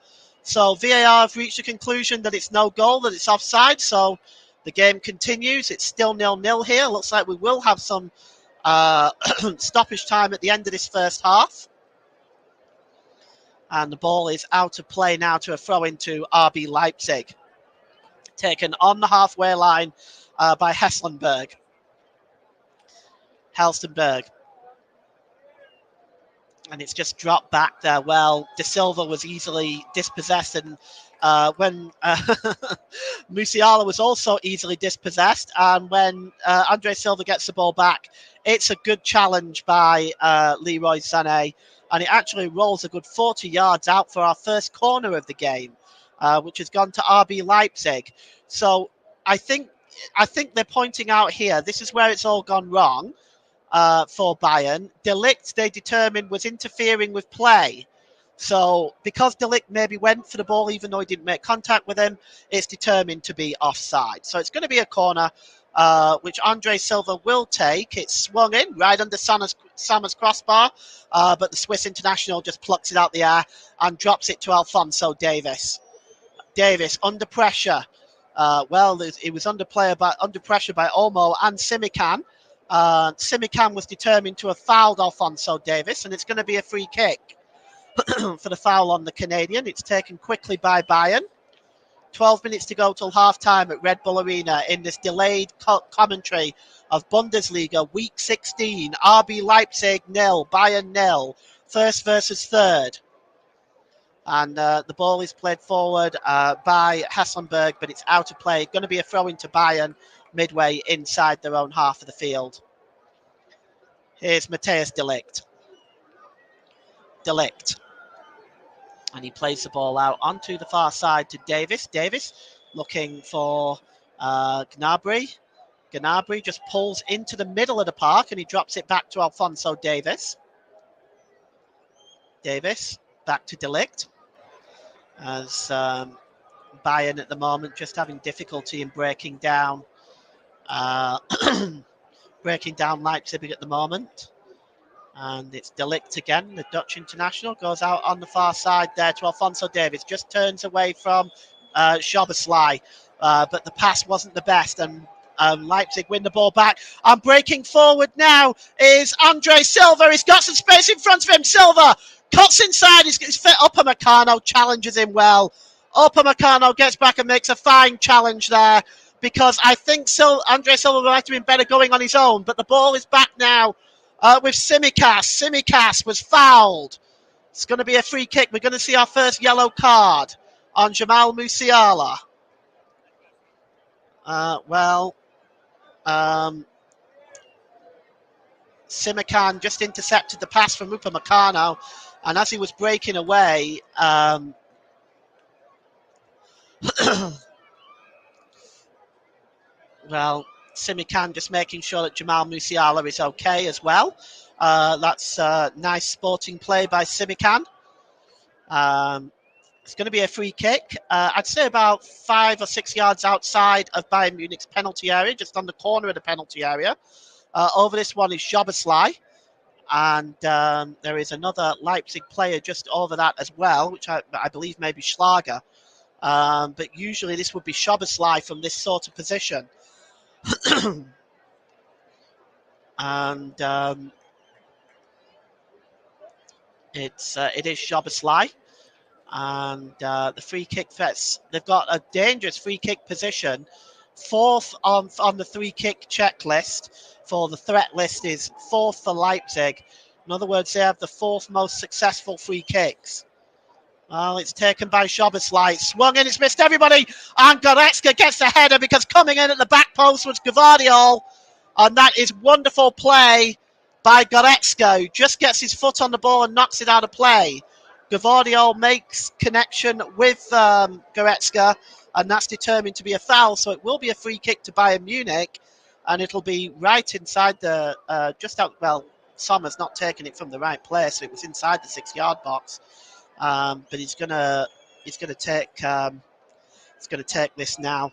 So VAR have reached a conclusion that it's no goal, that it's offside. So the game continues. It's still 0-0 here. Looks like we will have some stoppage time at the end of this first half. And the ball is out of play now to a throw into RB Leipzig. Taken on the halfway line by Helsingborg. And it's just dropped back there. Well, De Silva was easily dispossessed. And when Musiala was also easily dispossessed. And when Andre Silva gets the ball back, it's a good challenge by Leroy Sané. And it actually rolls a good 40 yards out for our first corner of the game, which has gone to RB Leipzig. So I think they're pointing out here, this is where it's all gone wrong for Bayern. De Ligt, they determined, was interfering with play. So because De Ligt maybe went for the ball even though he didn't make contact with him, it's determined to be offside. So it's going to be a corner, which Andre Silva will take. It's swung in right under Sammer's crossbar, but the Swiss international just plucks it out the air and drops it to Alphonso Davies. Davies under pressure. It was under pressure by Olmo and Simikan. Simikan was determined to have fouled Alphonso Davies, and it's going to be a free kick for the foul on the Canadian. It's taken quickly by Bayern. 12 minutes to go till half-time at Red Bull Arena in this delayed commentary of Bundesliga Week 16. RB Leipzig 0, Bayern 0. First versus third. And the ball is played forward by Hasselberg, but it's out of play. Going to be a throw into Bayern midway inside their own half of the field. Here's Matthijs de Ligt. De Ligt. And he plays the ball out onto the far side to Davies. Davies looking for Gnabry. Gnabry just pulls into the middle of the park and he drops it back to Alphonso Davies. Davies back to De Ligt. As Bayern at the moment just having difficulty in breaking down Leipzig at the moment. And it's De Ligt again. The Dutch international goes out on the far side there to Alphonso Davies. Just turns away from Szoboszlai. But the pass wasn't the best. And Leipzig win the ball back. And breaking forward now is Andre Silva. He's got some space in front of him. Silva cuts inside. He's fit. Upamecano challenges him well. Upamecano gets back and makes a fine challenge there. Because I think Andre Silva might have been better going on his own. But the ball is back now. With Tsimikas. Tsimikas was fouled. It's going to be a free kick. We're going to see our first yellow card on Jamal Musiala. Tsimikan just intercepted the pass from Upamecano, and as he was breaking away, Tsimikan just making sure that Jamal Musiala is okay as well. That's nice sporting play by Tsimikan. It's going to be a free kick. I'd say about 5 or 6 yards outside of Bayern Munich's penalty area, just on the corner of the penalty area. Over this one is Szoboszlai. And there is another Leipzig player just over that as well, which I believe may be Schlager. But usually this would be Szoboszlai from this sort of position. And it is Szoboszlai. And the free kick threats, they've got a dangerous free kick position. Fourth on the free kick checklist for the threat list is fourth for Leipzig. In other words, they have the fourth most successful free kicks. Well, it's taken by Szoboszlai. It's swung in, it's missed everybody. And Goretzka gets the header because coming in at the back post was Gvardiol. And that is wonderful play by Goretzka, who just gets his foot on the ball and knocks it out of play. Gvardiol makes connection with Goretzka, and that's determined to be a foul. So it will be a free kick to Bayern Munich, and it'll be right inside the just out. Well, Sommer's not taking it from the right place. So it was inside the 6-yard box, but he's gonna take this now,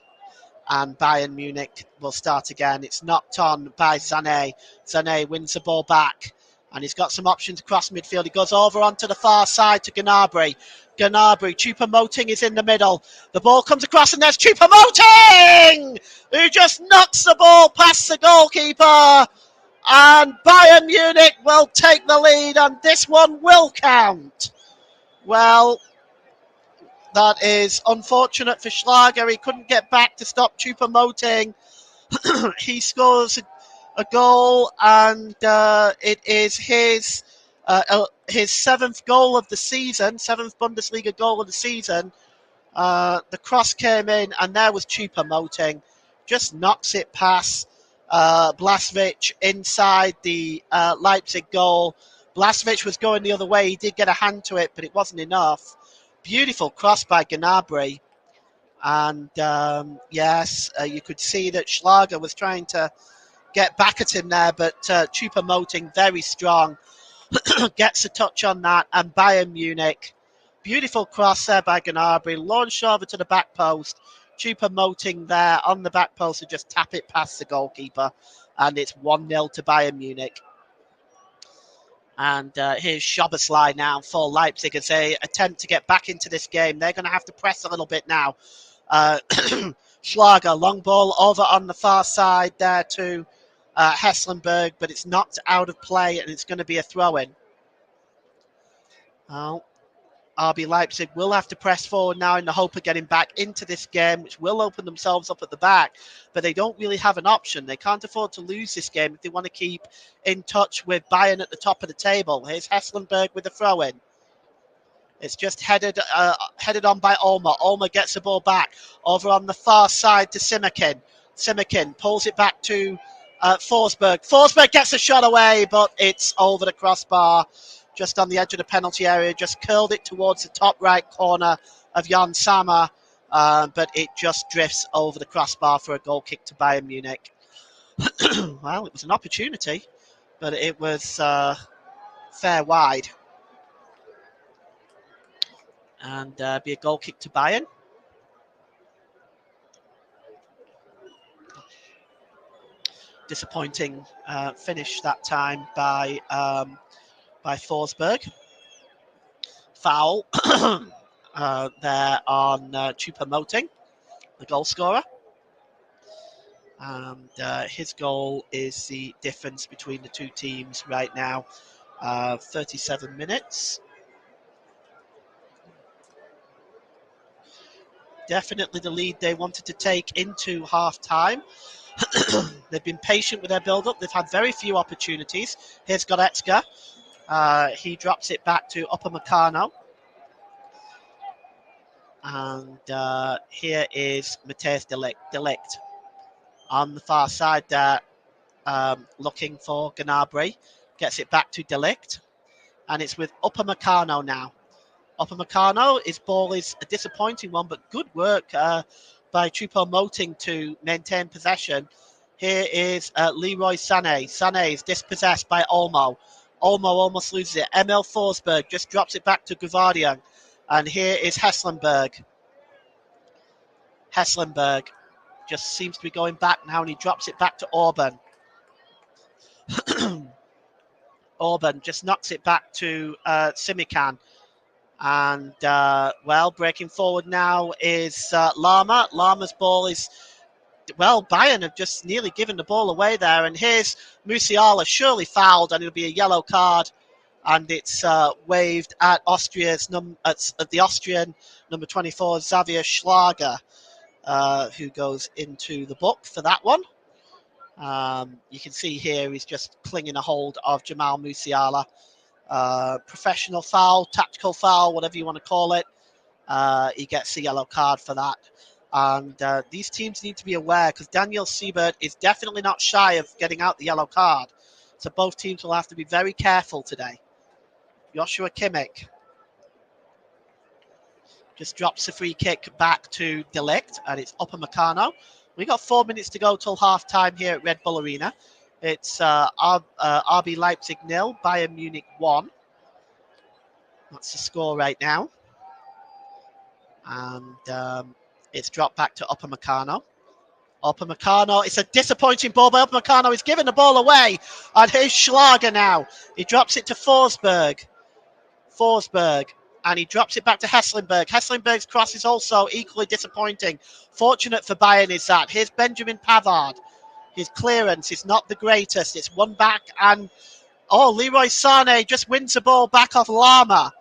and Bayern Munich will start again. It's knocked on by Sané. Sané wins the ball back. And he's got some options across midfield. He goes over onto the far side to Gnabry. Choupo-Moting is in the middle. The ball comes across and there's Choupo-Moting, who just knocks the ball past the goalkeeper. And Bayern Munich will take the lead, and this one will count. Well, that is unfortunate for Schlager. He couldn't get back to stop Choupo-Moting. He scores a goal, and it is his 7th goal of the season, 7th Bundesliga goal of the season. The cross came in, and there was Choupo-Moting. Just knocks it past Blaswich inside the Leipzig goal. Blaswich was going the other way. He did get a hand to it, but it wasn't enough. Beautiful cross by Gnabry. And you could see that Schlager was trying to get back at him there, but Choupo-Moting very strong gets a touch on that, and Bayern Munich, beautiful cross there by Gnabry, launched over to the back post. Choupo-Moting there on the back post to just tap it past the goalkeeper, and it's 1-0 to Bayern Munich. And here's Szoboszlai now for Leipzig as they attempt to get back into this game. They're going to have to press a little bit now. Schlager, long ball over on the far side there to Hesselberg, but it's knocked out of play, and it's going to be a throw-in. Well, RB Leipzig will have to press forward now in the hope of getting back into this game, which will open themselves up at the back, but they don't really have an option. They can't afford to lose this game if they want to keep in touch with Bayern at the top of the table. Here's Hesselberg with the throw-in. It's just headed on by Ulmer. Ulmer gets the ball back over on the far side to Simakin. Simakin pulls it back to Forsberg. Forsberg gets a shot away, but it's over the crossbar, just on the edge of the penalty area. Just curled it towards the top right corner of Jan Sammer, but it just drifts over the crossbar for a goal kick to Bayern Munich. Well, it was an opportunity, but it was fair wide. And be a goal kick to Bayern. Disappointing finish that time by Forsberg. Foul there on Choupo-Moting, the goal scorer. And his goal is the difference between the two teams right now. 37 minutes. Definitely the lead they wanted to take into half-time. They've been patient with their build-up. They've had very few opportunities. Here's Goretzka. He drops it back to Upamecano. And here is Matthijs de Ligt on the far side there, looking for Gnabry. Gets it back to de Ligt. And it's with Upamecano now. Upamecano, his ball is a disappointing one, but good work by Choupo-Moting to maintain possession. Here is Leroy Sané. Sané is dispossessed by Olmo. Olmo almost loses it. Emil Forsberg just drops it back to Gvardian. And here is Hesselberg. Hesselberg just seems to be going back now, and he drops it back to Orban. Orban just knocks it back to Simikan. And, breaking forward now is Lama. Lama's ball is, Bayern have just nearly given the ball away there. And here's Musiala, surely fouled, and it'll be a yellow card. And it's waved at the Austrian number 24, Xavier Schlager, who goes into the book for that one. You can see here he's just clinging a hold of Jamal Musiala. Professional foul, tactical foul, whatever you want to call it. He gets a yellow card for that. And these teams need to be aware, because Daniel Siebert is definitely not shy of getting out the yellow card. So both teams will have to be very careful today. Joshua Kimmich just drops the free kick back to de Ligt, and it's Upamecano. We got 4 minutes to go till half time here at Red Bull Arena. It's RB Leipzig 0, Bayern Munich 1. That's the score right now. And it's dropped back to Upamecano. Upamecano, it's a disappointing ball by Upamecano. He's given the ball away. And here's Schlager now. He drops it to Forsberg. And he drops it back to Hesselberg. Hesselberg's cross is also equally disappointing. Fortunate for Bayern is that. Here's Benjamin Pavard. His clearance is not the greatest. It's one back, and Leroy Sané just wins the ball back off Lama.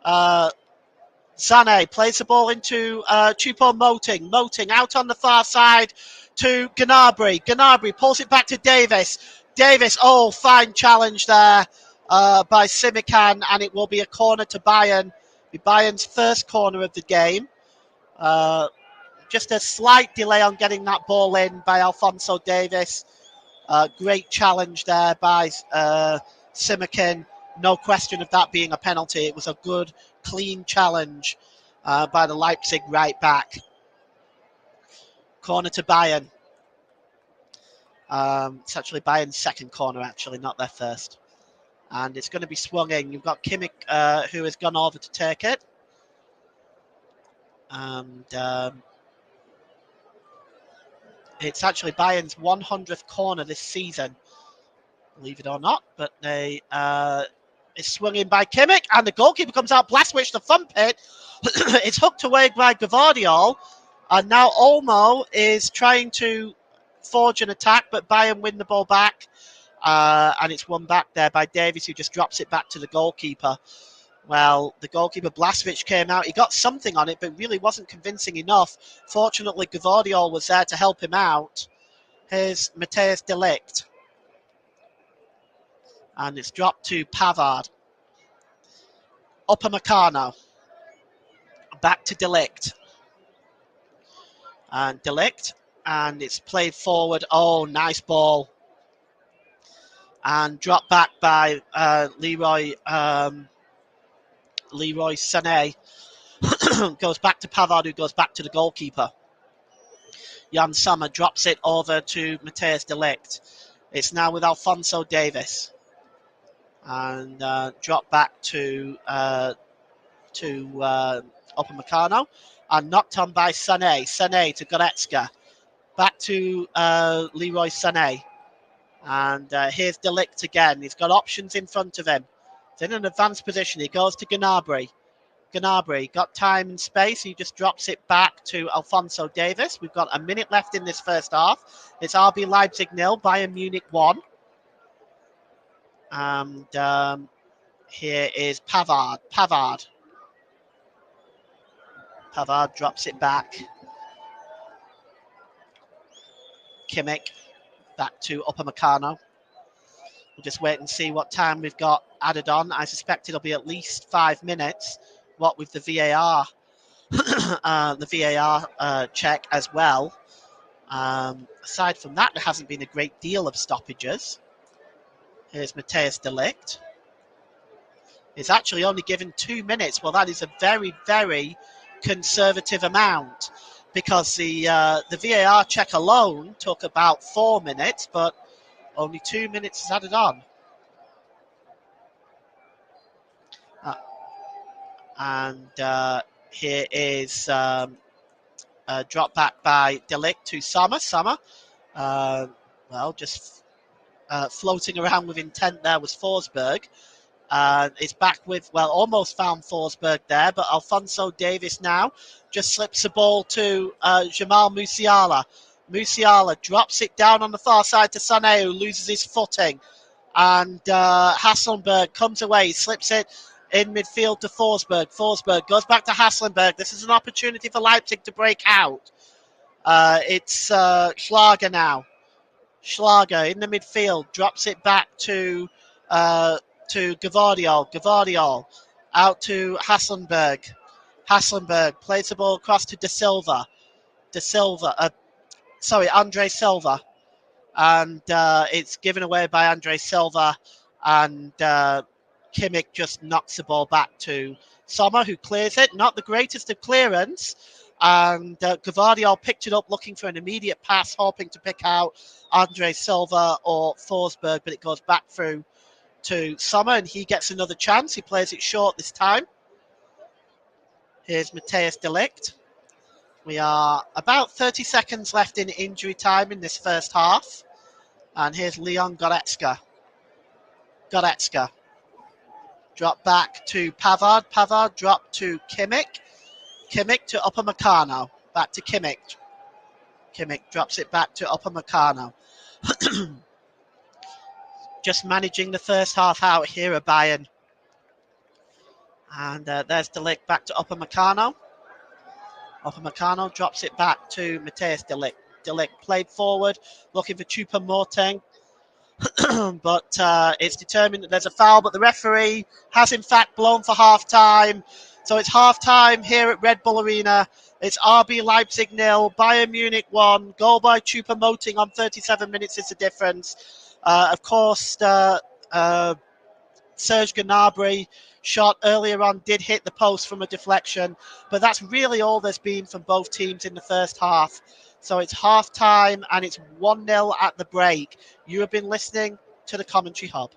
Sané plays the ball into Choupo-Moting. Moting out on the far side to Gnabry. Gnabry pulls it back to Davis. Davis, fine challenge there by Simikan, and it will be a corner to Bayern. Be Bayern's first corner of the game. Just a slight delay on getting that ball in by Alphonso Davies. Great challenge there by Simikan. No question of that being a penalty. It was a good, clean challenge by the Leipzig right back. Corner to Bayern. It's actually Bayern's second corner, actually, not their first. And it's going to be swung in. You've got Kimmich who has gone over to take it. And it's actually Bayern's 100th corner this season, believe it or not. But they it's swung in by Kimmich, and the goalkeeper comes out. Blaswich, the thump it. It's hooked away by Gvardiol, and now Olmo is trying to forge an attack, but Bayern win the ball back. And it's won back there by Davies, who just drops it back to the goalkeeper. Well, the goalkeeper Blaswich came out. He got something on it, but really wasn't convincing enough. Fortunately, Gvardiol was there to help him out. Here's Matthijs de Ligt. And it's dropped to Pavard. Upamecano. Back to de Ligt. And de Ligt. And it's played forward. Oh, nice ball. And dropped back by Leroy Sané. Goes back to Pavard, who goes back to the goalkeeper. Jan Sommer drops it over to Matthijs de Ligt. It's now with Alphonso Davies. And dropped back to Upamecano. And knocked on by Sané. Sané to Goretzka. Back to Leroy Sané. And here's de Ligt again. He's got options in front of him. He's in an advanced position. He goes to Gnabry. Gnabry got time and space. He just drops it back to Alphonso Davies. We've got a minute left in this first half. It's RB Leipzig 0, Bayern Munich 1. And here is Pavard. Pavard drops it back. Kimmich. Back to Upamecano. We'll just wait and see what time we've got added on. I suspect it'll be at least 5 minutes. What with the VAR, check as well. Aside from that, there hasn't been a great deal of stoppages. Here's Matthijs de Ligt. He's actually only given 2 minutes. Well, that is a very, very conservative amount, because the VAR check alone took about 4 minutes, but only 2 minutes is added on. Here is drop back by de Ligt to Sommer. Sommer, just floating around with intent there was Forsberg. It's back with, almost found Forsberg there, but Alphonso Davies now just slips the ball to Jamal Musiala. Musiala drops it down on the far side to Sané, who loses his footing. And Hasselberg comes away, slips it in midfield to Forsberg. Forsberg goes back to Hasselberg. This is an opportunity for Leipzig to break out. It's Schlager now. Schlager in the midfield, drops it back to Gvardiol. Gvardiol out to Hasselberg. Hasselberg plays the ball across to Andre Silva. And it's given away by Andre Silva. And Kimmich just knocks the ball back to Sommer, who clears it. Not the greatest of clearance. And Gvardiol picked it up, looking for an immediate pass, hoping to pick out Andre Silva or Forsberg, but it goes back through to Sommer, and he gets another chance. He plays it short this time. Here's Matthijs de Ligt. We are about 30 seconds left in injury time in this first half. And here's Leon Goretzka. Goretzka. Drop back to Pavard. Pavard drop to Kimmich. Kimmich to Upamecano. Back to Kimmich. Kimmich drops it back to Upamecano. Just managing the first half out here at Bayern. And there's de Ligt back to Upamecano. Upamecano drops it back to Matthijs de Ligt. De Ligt played forward, looking for Choupo-Moting. But it's determined that there's a foul, but the referee has in fact blown for half-time. So it's half-time here at Red Bull Arena. It's RB Leipzig 0, Bayern Munich 1. Goal by Choupo-Moting on 37 minutes is the difference. Of course, Serge Gnabry shot earlier on did hit the post from a deflection, but that's really all there's been from both teams in the first half. So it's half-time and it's 1-0 at the break. You have been listening to the Commentary Hub.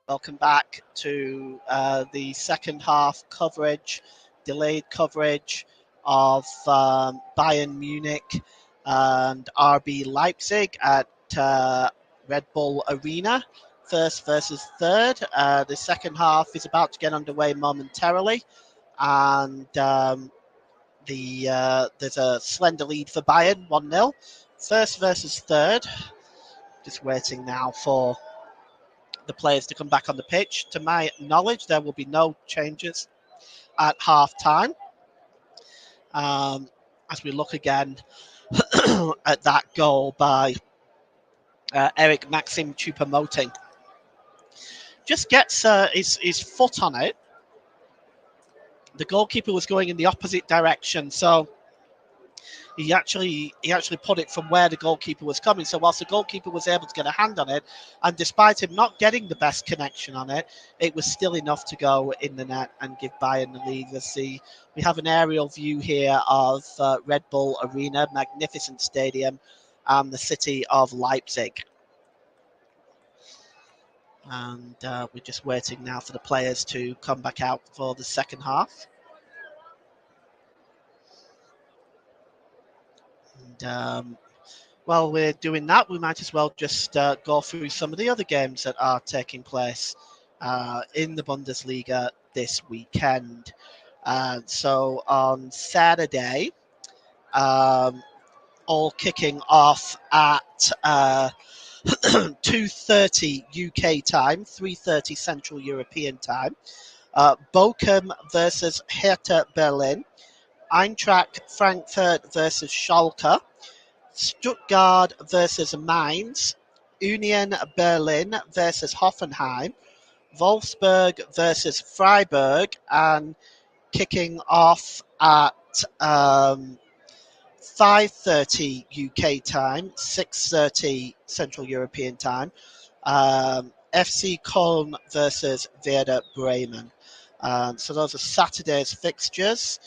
Welcome back to the second half coverage, delayed coverage of Bayern Munich and RB Leipzig at Red Bull Arena. First versus third. The second half is about to get underway momentarily, and there's a slender lead for Bayern, 1-0. First versus third. Just waiting now for the players to come back on the pitch. To my knowledge, there will be no changes at half time. As we look again at that goal by Eric Maxim Choupo-Moting. Just gets his foot on it. The goalkeeper was going in the opposite direction, so he actually put it from where the goalkeeper was coming. So whilst the goalkeeper was able to get a hand on it, and despite him not getting the best connection on it, it was still enough to go in the net and give Bayern the lead. We have an aerial view here of Red Bull Arena, magnificent stadium, and the city of Leipzig. And we're just waiting now for the players to come back out for the second half. And while we're doing that, we might as well just go through some of the other games that are taking place in the Bundesliga this weekend. So on Saturday, all kicking off at 2:30 UK time, 3:30 Central European time. Bochum versus Hertha Berlin. Eintracht Frankfurt versus Schalke. Stuttgart versus Mainz. Union Berlin versus Hoffenheim. Wolfsburg versus Freiburg. And kicking off at 5:30 UK time, 6:30 Central European time. FC Köln versus Werder Bremen. So those are Saturday's fixtures.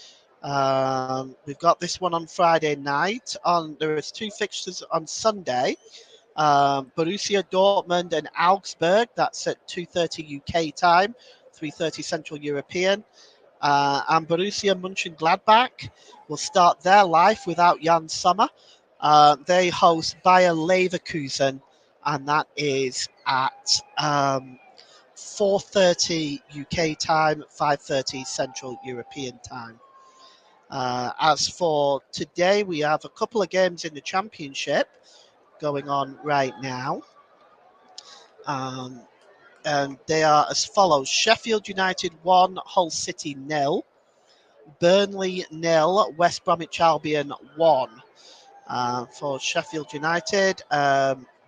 We've got this one on Friday night. There is two fixtures on Sunday. Borussia Dortmund and Augsburg. That's at 2:30 UK time, 3:30 Central European. And Borussia Mönchengladbach will start their life without Jan Sommer. They host Bayer Leverkusen, and that is at 4:30 UK time, 5:30 Central European time. As for today, we have a couple of games in the Championship going on right now. And they are as follows. Sheffield United 1, Hull City 0. Burnley 0, West Bromwich Albion 1. For Sheffield United,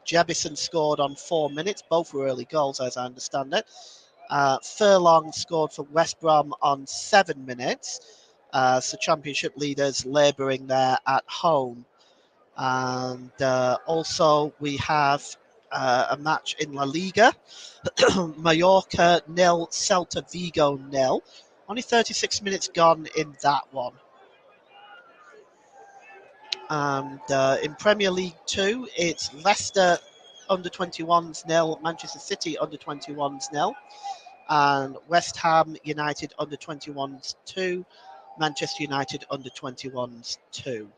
Jebison scored on 4 minutes. Both were early goals, as I understand it. Furlong scored for West Brom on 7 minutes. So Championship leaders labouring there at home. And also we have a match in La Liga. Mallorca 0, Celta Vigo 0. Only 36 minutes gone in that one. And in Premier League 2, it's Leicester under-21s 0, Manchester City under-21s 0, and West Ham United under-21s 2, Manchester United under-21s 2.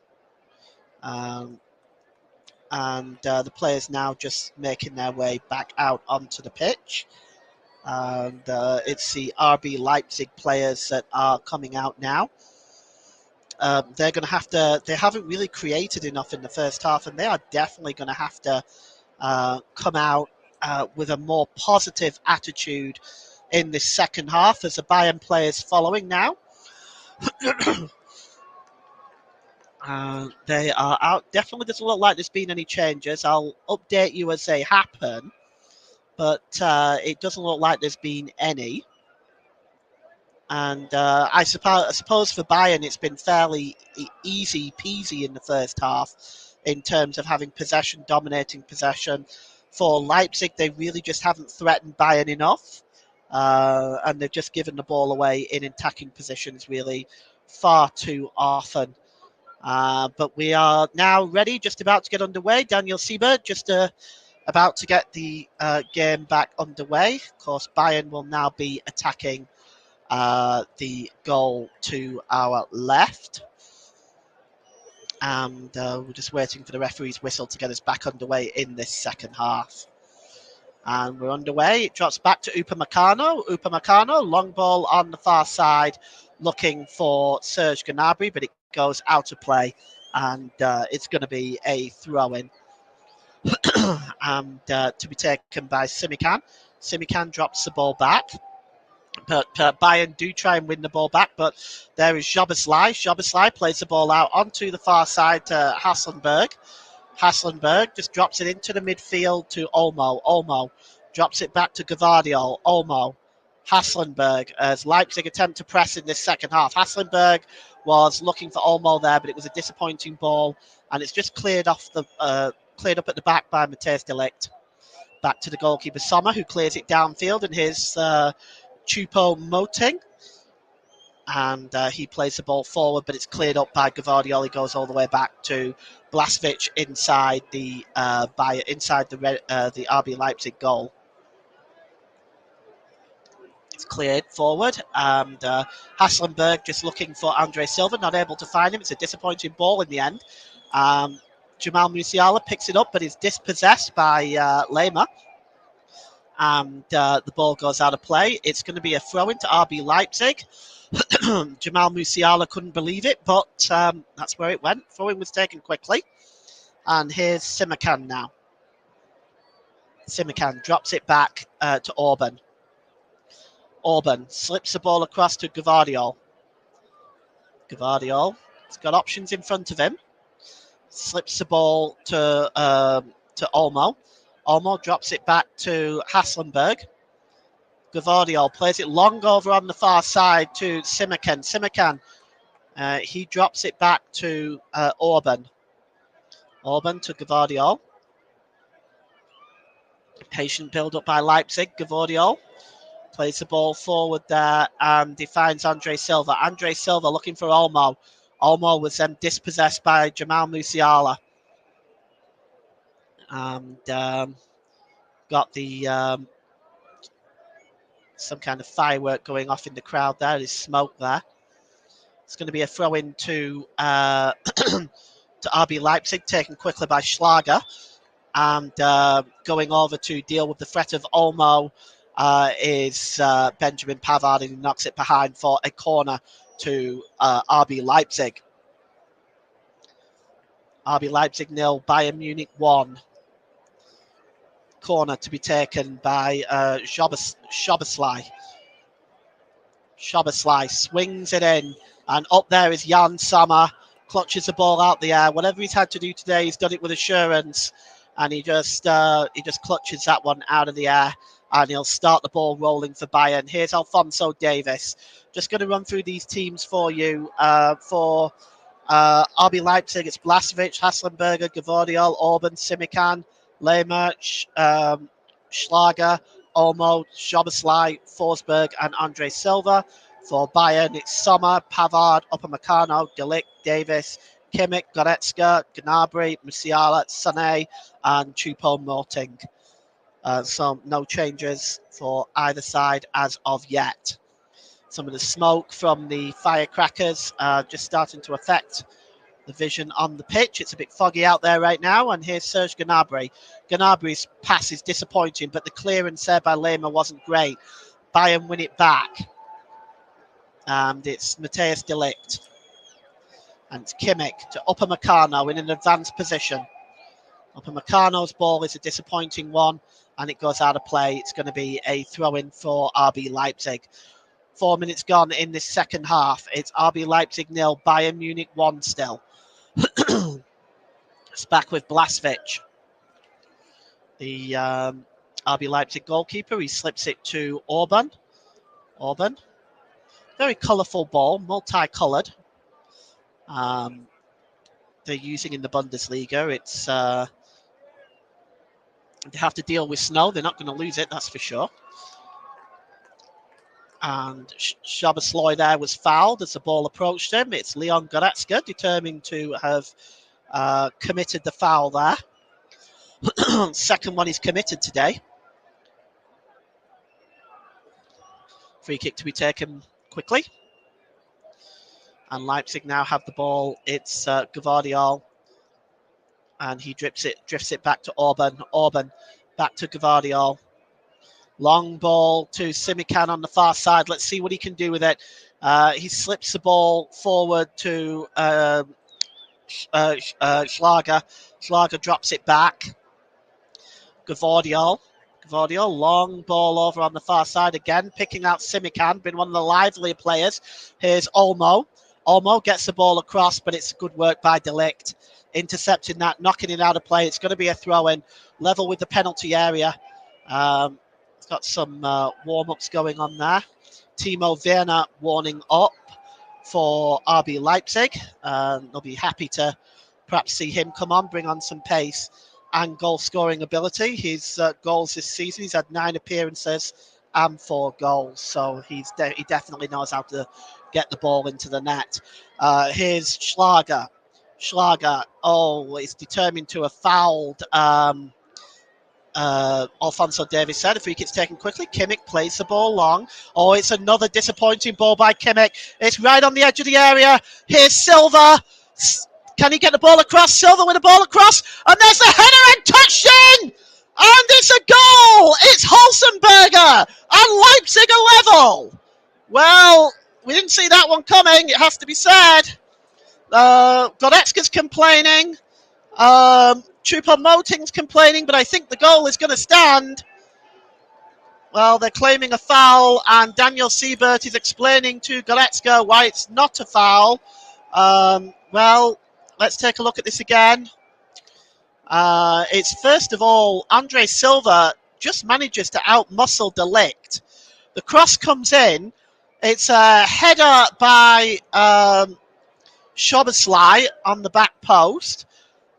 And the players now just making their way back out onto the pitch. And it's the RB Leipzig players that are coming out now. They're going to have to, they haven't really created enough in the first half, and they are definitely going to have to come out with a more positive attitude in this second half as the Bayern players following now. They are out. Definitely doesn't look like there's been any changes. I'll update you as they happen, but it doesn't look like there's been any. And I suppose for Bayern, it's been fairly easy peasy in the first half in terms of having possession, dominating possession. For Leipzig, they really just haven't threatened Bayern enough. And they've just given the ball away in attacking positions really far too often. But we are now ready, just about to get underway. Daniel Siebert, just to about to get the game back underway. Of course, Bayern will now be attacking the goal to our left. And we're just waiting for the referee's whistle to get us back underway in this second half. And we're underway. It drops back to Upamecano. Upamecano, long ball on the far side, looking for Serge Gnabry, but it goes out of play. And it's going to be a throw-in. And to be taken by Simikan. Simikan drops the ball back. But Bayern do try and win the ball back, but there is Szoboszlai. Szoboszlai plays the ball out onto the far side to Hasselberg. Hasselberg just drops it into the midfield to Olmo. Olmo drops it back to Gvardiol. Olmo. Hasselberg as Leipzig attempt to press in this second half. Hasselberg was looking for Olmo there, but it was a disappointing ball, and it's just cleared up at the back by Matthijs de Ligt. Back to the goalkeeper Sommer, who clears it downfield, and here's Choupo-Moting, and he plays the ball forward, but it's cleared up by Gvardiol. He goes all the way back to Blažević inside the RB Leipzig goal. It's cleared forward, and Hasselberg just looking for Andre Silva, not able to find him. It's a disappointing ball in the end. Jamal Musiala picks it up, but is dispossessed by Lema. And the ball goes out of play. It's going to be a throw-in to RB Leipzig. Jamal Musiala couldn't believe it, but that's where it went. Throw-in was taken quickly. And here's Simikan now. Simikan drops it back to Orban. Orban slips the ball across to Gvardiol. Gvardiol has got options in front of him. Slips the ball to Olmo. Olmo drops it back to Hasselberg. Gvardiol plays it long over on the far side to Simikan. Simikan, he drops it back to Orban. Orban to Gvardiol. Patient build-up by Leipzig. Gvardiol plays the ball forward there and defines Andre Silva. Andre Silva looking for Olmo. Olmo was then dispossessed by Jamal Musiala. And got the some kind of firework going off in the crowd there. There's smoke there. It's going to be a throw-in to to RB Leipzig, taken quickly by Schlager. And going over to deal with the threat of Olmo is Benjamin Pavard, and he knocks it behind for a corner to RB Leipzig. RB Leipzig 0, Bayern Munich 1. Corner to be taken by Szoboszlai. Szoboszlai swings it in, and up there is Jan Sommer, clutches the ball out the air. Whatever he's had to do today, he's done it with assurance, and he just clutches that one out of the air, and he'll start the ball rolling for Bayern. Here's Alphonso Davies. Just going to run through these teams for you. For RB Leipzig, it's Blažević, Hasselberger, Gvardiol, Orban, Simikan, Lema, Schlager, Olmo, Szoboszlai, Forsberg, and Andre Silva. For Bayern, it's Sommer, Pavard, Upamecano, De Ligt, Davis, Kimmich, Goretzka, Gnabry, Musiala, Sané, and Choupo-Moting. So no changes for either side as of yet. Some of the smoke from the firecrackers just starting to affect the vision on the pitch. It's a bit foggy out there right now. And here's Serge Gnabry. Gnabry's pass is disappointing, but the clearance there by Lema wasn't great. Bayern win it back. And it's Matthijs de Ligt. And it's Kimmich to Upamecano in an advanced position. Upamecano's ball is a disappointing one, and it goes out of play. It's going to be a throw-in for RB Leipzig. 4 minutes gone in this second half. It's RB Leipzig 0, Bayern Munich 1 still. It's back with Blažević. The RB Leipzig goalkeeper, he slips it to Orban. Orban. Very colourful ball, multicoloured. They're using in the Bundesliga. It's they have to deal with snow. They're not going to lose it, that's for sure. And Szoboszlai there was fouled as the ball approached him. It's Leon Goretzka, determined to have committed the foul there. Second one is committed today. Free kick to be taken quickly. And Leipzig now have the ball. It's Gvardiol. And he drifts it back to Orban. Orban back to Gvardiol. Long ball to Simikan on the far side. Let's see what he can do with it. He slips the ball forward to Schlager. Schlager drops it back. Gvardiol, long ball over on the far side again, picking out Simikan, been one of the livelier players. Here's Olmo. Olmo gets the ball across, but it's good work by De Ligt. Intercepting that, knocking it out of play. It's going to be a throw-in, level with the penalty area. It's got some warm-ups going on there. Timo Werner warning up for RB Leipzig. They'll be happy to perhaps see him come on, bring on some pace and goal-scoring ability. His goals this season, he's had 9 appearances and 4 goals. So he definitely knows how to get the ball into the net. Here's Schlager. Schlager, is determined to have fouled Alphonso Davies said. A free kick's taken quickly. Kimmich plays the ball long. Oh, it's another disappointing ball by Kimmich. It's right on the edge of the area. Here's Silva. Can he get the ball across? Silva with the ball across. And there's the header and touchdown! And it's a goal! It's Holzenberger! And Leipzig are level! Well, we didn't see that one coming, it has to be said. Goretzka's complaining. Choupo-Moting's complaining, but I think the goal is going to stand. Well, they're claiming a foul, and Daniel Siebert is explaining to Goretzka why it's not a foul. Well, let's take a look at this again. It's first of all, Andre Silva just manages to out-muscle De Ligt. The cross comes in. It's a header by Szoboszlai on the back post.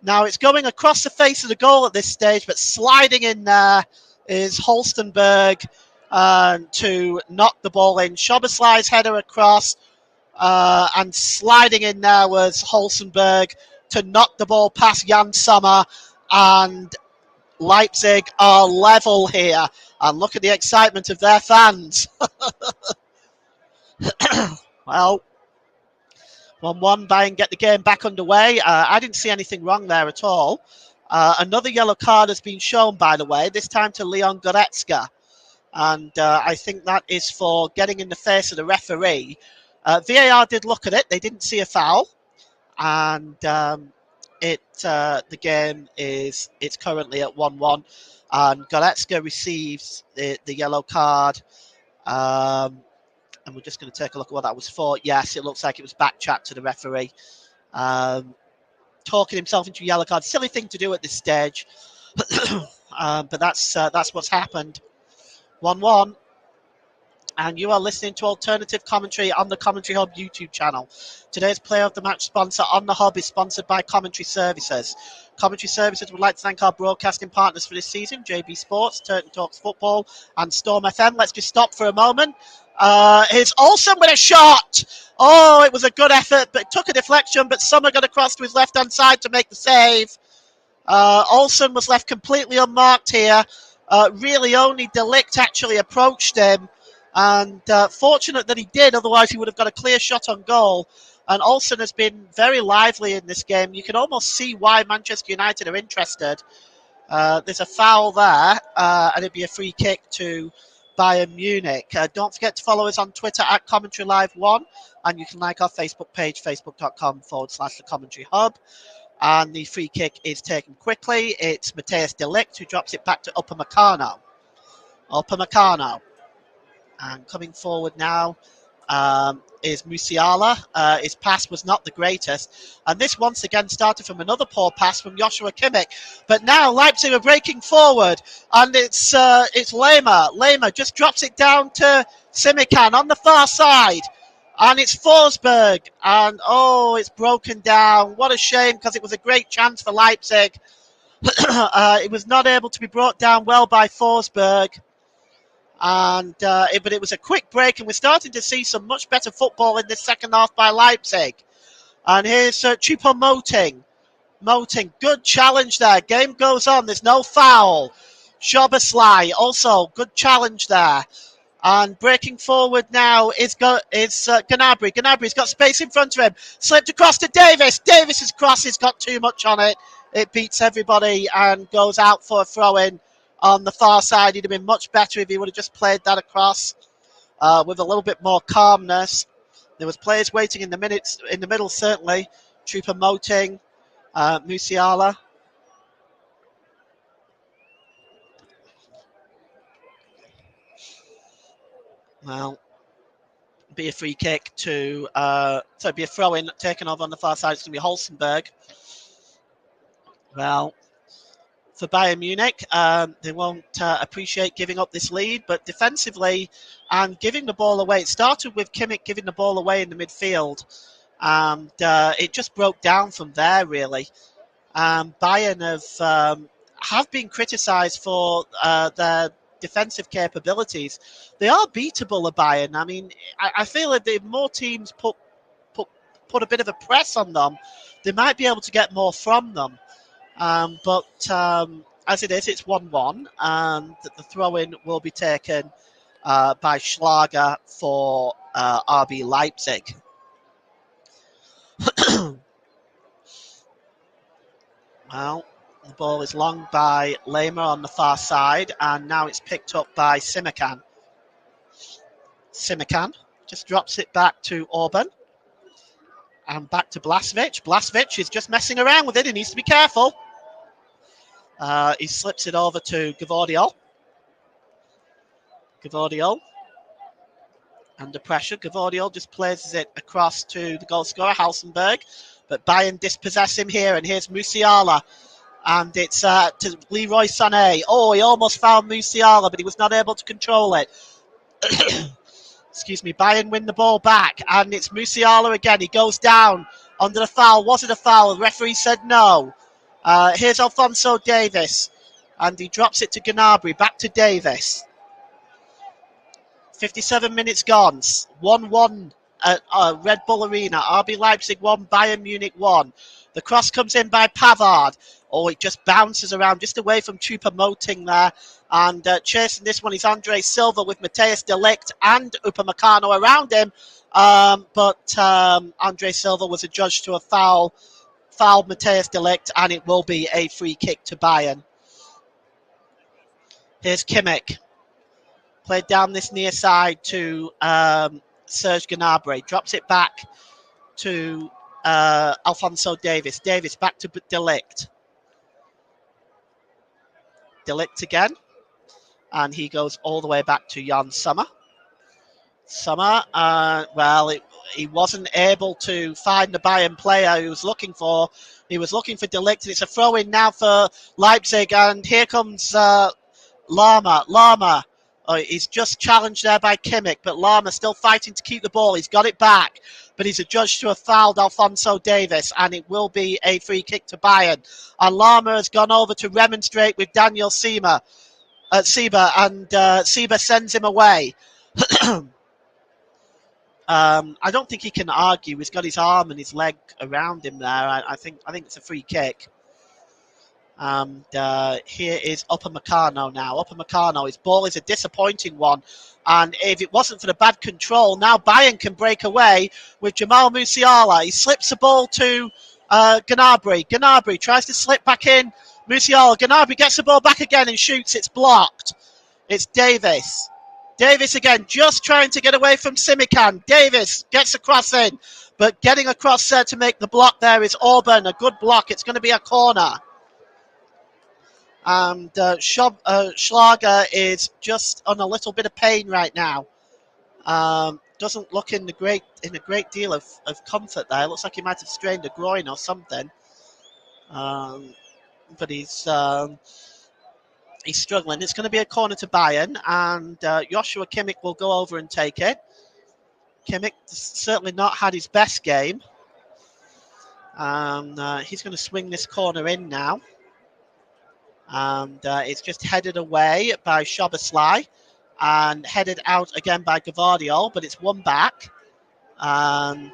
Now it's going across the face of the goal at this stage, but sliding in there is Holstenberg to knock the ball in. Szoboszlai's header across, and sliding in there was Holstenberg to knock the ball past Jan Sommer, and Leipzig are level here. And look at the excitement of their fans. Well, 1-1, Bayern get the game back underway. I didn't see anything wrong there at all. Another yellow card has been shown, by the way, this time to Leon Goretzka. And I think that is for getting in the face of the referee. VAR did look at it. They didn't see a foul. And the game it's currently at 1-1. And Goretzka receives the yellow card. And we're just going to take a look at what that was for. Yes, it looks like it was back chat to the referee. Talking himself into a yellow card. Silly thing to do at this stage. But that's what's happened. 1-1. And you are listening to alternative commentary on the Commentary Hub YouTube channel. Today's Player of the Match sponsor on the Hub is sponsored by Commentary Services. Commentary Services would like to thank our broadcasting partners for this season, JB Sports, Turton Talks Football, and Storm FM. Let's just stop for a moment. Here's Olsen with a shot. Oh, it was a good effort, but it took a deflection, but Sommer got across to his left-hand side to make the save. Olsen was left completely unmarked here. Really only De Ligt actually approached him, and fortunate that he did, otherwise he would have got a clear shot on goal. And Olsen has been very lively in this game. You can almost see why Manchester United are interested. There's a foul there, and it'd be a free kick to Bayern Munich. Don't forget to follow us on Twitter at Commentary Live 1, and you can like our Facebook page, facebook.com/The Commentary Hub. And the free kick is taken quickly. It's Matthias de Ligt who drops it back to Upamecano. And coming forward now is Musiala. His pass was not the greatest. And this once again started from another poor pass from Joshua Kimmich. But now Leipzig are breaking forward. And it's Lehmer. Lehmer just drops it down to Simikan on the far side. And it's Forsberg. And it's broken down. What a shame, because it was a great chance for Leipzig. It was not able to be brought down well by Forsberg. And but it was a quick break, and we're starting to see some much better football in this second half by Leipzig. And here's Choupo-Moting. Moting, good challenge there. Game goes on. There's no foul. Szoboszlai, also good challenge there. And breaking forward now is Gnabry. Gnabry's got space in front of him. Slipped across to Davis. Davis's cross has got too much on it. It beats everybody and goes out for a throw-in on the far side. He'd have been much better if he would have just played that across with a little bit more calmness. There was players waiting in the middle, certainly. Trooper Moting, Musiala. Well, be a free kick to, be a throw-in taken over on the far side. It's going to be Holstenberg. Well, for Bayern Munich, they won't appreciate giving up this lead, but defensively and giving the ball away, it started with Kimmich giving the ball away in the midfield, and it just broke down from there, really. Bayern have been criticised for their defensive capabilities. They are beatable, a Bayern. I mean, I feel that if more teams put a bit of a press on them, they might be able to get more from them. But as it is, it's 1-1, and the throw-in will be taken by Schlager for RB Leipzig. Well, the ball is long by Lehmer on the far side, and now it's picked up by Simakan. Simakan just drops it back to Orban. And back to Blažević. Blažević is just messing around with it. He needs to be careful. He slips it over to Gvardiol. Gvardiol. Under pressure. Gvardiol just places it across to the goal scorer, Halsenberg. But Bayern dispossess him here. And here's Musiala. And it's to Leroy Sané. Oh, he almost found Musiala, but he was not able to control it. Excuse me, Bayern win the ball back, and it's Musiala again. He goes down under the foul. Was it a foul? The referee said no. Here's Alphonso Davies, and he drops it to Gnabry. Back to Davies. 57 minutes gone. 1-1 at Red Bull Arena. RB Leipzig 1, Bayern Munich 1. The cross comes in by Pavard. Oh, it just bounces around just away from Choupo-Moting there. And chasing this one is Andre Silva with Matthijs de Ligt and Upamecano around him. But Andre Silva was adjudged to a fouled Matthijs de Ligt, and it will be a free kick to Bayern. Here's Kimmich. Played down this near side to Serge Gnabry. Drops it back to Alphonso Davies. Davies back to de Ligt. De Ligt again. And he goes all the way back to Jan Sommer. Sommer, he wasn't able to find the Bayern player he was looking for. He was looking for de Ligt, and it's a throw-in now for Leipzig. And here comes Lama. Lama, he's just challenged there by Kimmich, but Lama still fighting to keep the ball. He's got it back, but he's adjudged to have fouled Alphonso Davies, and it will be a free kick to Bayern. And Lama has gone over to remonstrate with Daniel Sieber, and Sieber sends him away. I don't think he can argue. He's got his arm and his leg around him there. I think it's a free kick. And here is Upamecano now. Upamecano, his ball is a disappointing one. And if it wasn't for the bad control, now Bayern can break away with Jamal Musiala. He slips the ball to Gnabry. Gnabry tries to slip back in. Musiala. Gnabry gets the ball back again and shoots. It's blocked. It's Davies. Davies again, just trying to get away from Simakan. Davies gets across in, but getting across there to make the block there is Orban. A good block. It's going to be a corner. And Schlager is just on a little bit of pain right now. Doesn't look in a great deal of comfort there. It looks like he might have strained a groin or something. But he's struggling. It's going to be a corner to Bayern, and Joshua Kimmich will go over and take it. Kimmich certainly not had his best game. He's going to swing this corner in now. And it's just headed away by Szoboszlai and headed out again by Gvardiol, but it's one back. And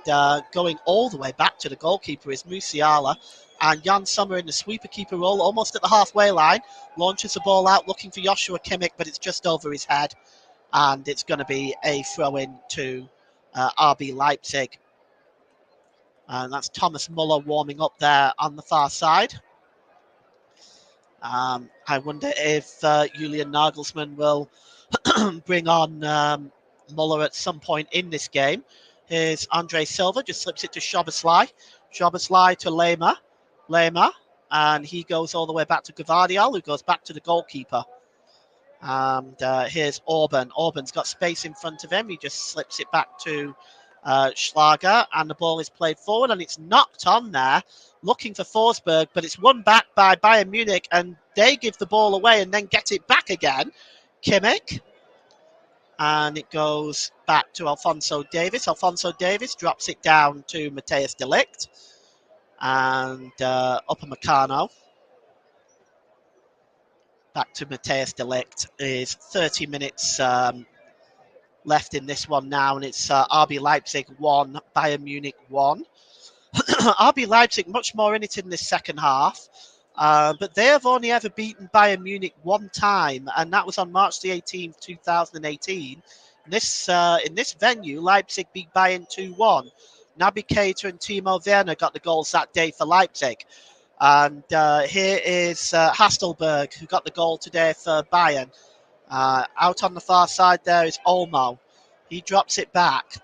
going all the way back to the goalkeeper is Musiala. And Jan Sommer in the sweeper keeper role, almost at the halfway line, launches the ball out looking for Joshua Kimmich, but it's just over his head. And it's going to be a throw-in to RB Leipzig. And that's Thomas Muller warming up there on the far side. I wonder if Julian Nagelsmann will bring on Muller at some point in this game. Here's Andre Silva, just slips it to Szoboszlai. Szoboszlai to Lema, and he goes all the way back to Gvardiol, who goes back to the goalkeeper. And here's Orban. Orban's got space in front of him. He just slips it back to Schlager, and the ball is played forward, and it's knocked on there, looking for Forsberg, but it's won back by Bayern Munich, and they give the ball away and then get it back again. Kimmich. And it goes back to Alphonso Davies. Alphonso Davies drops it down to Matthijs de Ligt. And Upamecano. Back to Matthijs de Ligt. Is 30 minutes left in this one now. And it's RB Leipzig 1, Bayern Munich 1. RB Leipzig much more in it in this second half. But they have only ever beaten Bayern Munich one time, and that was on March the 18th, 2018. In this venue, Leipzig beat Bayern 2-1. Naby Keita and Timo Werner got the goals that day for Leipzig. And here is Hasselberg, who got the goal today for Bayern. Out on the far side there is Olmo. He drops it back.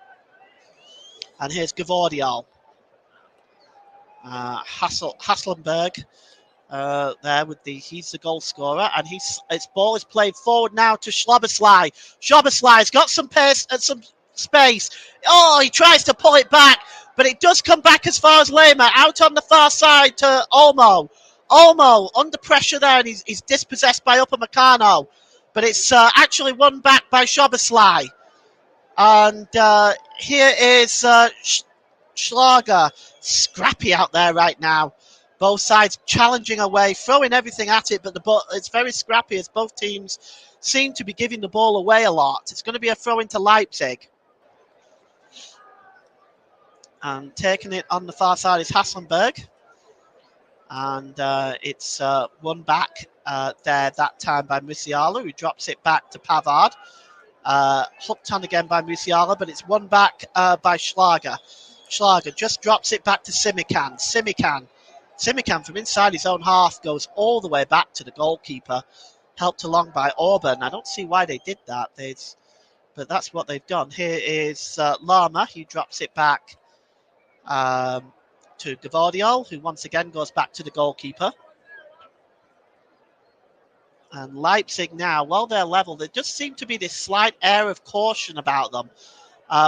And here's Gvardiol. Hasselberg. There with he's the goal scorer, and his ball is played forward now to Szoboszlai. Szoboszlai's got some pace and some space. Oh, he tries to pull it back, but it does come back as far as Lema. Out on the far side to Olmo. Olmo under pressure there, and he's dispossessed by Upamecano, but it's actually won back by Szoboszlai. And here is Schlager, scrappy out there right now. Both sides challenging away, throwing everything at it, but it's very scrappy as both teams seem to be giving the ball away a lot. It's going to be a throw into Leipzig. And taking it on the far side is Hasselberg. And it's won back there that time by Musiala, who drops it back to Pavard. Hooked on again by Musiala, but it's won back by Schlager. Schlager just drops it back to Simikan. Simikan from inside his own half goes all the way back to the goalkeeper, helped along by Orban. I don't see why they did that, but that's what they've done. Here is Lama. He drops it back to Gvardiol, who once again goes back to the goalkeeper. And Leipzig now, while they're level, there just seems to be this slight air of caution about them.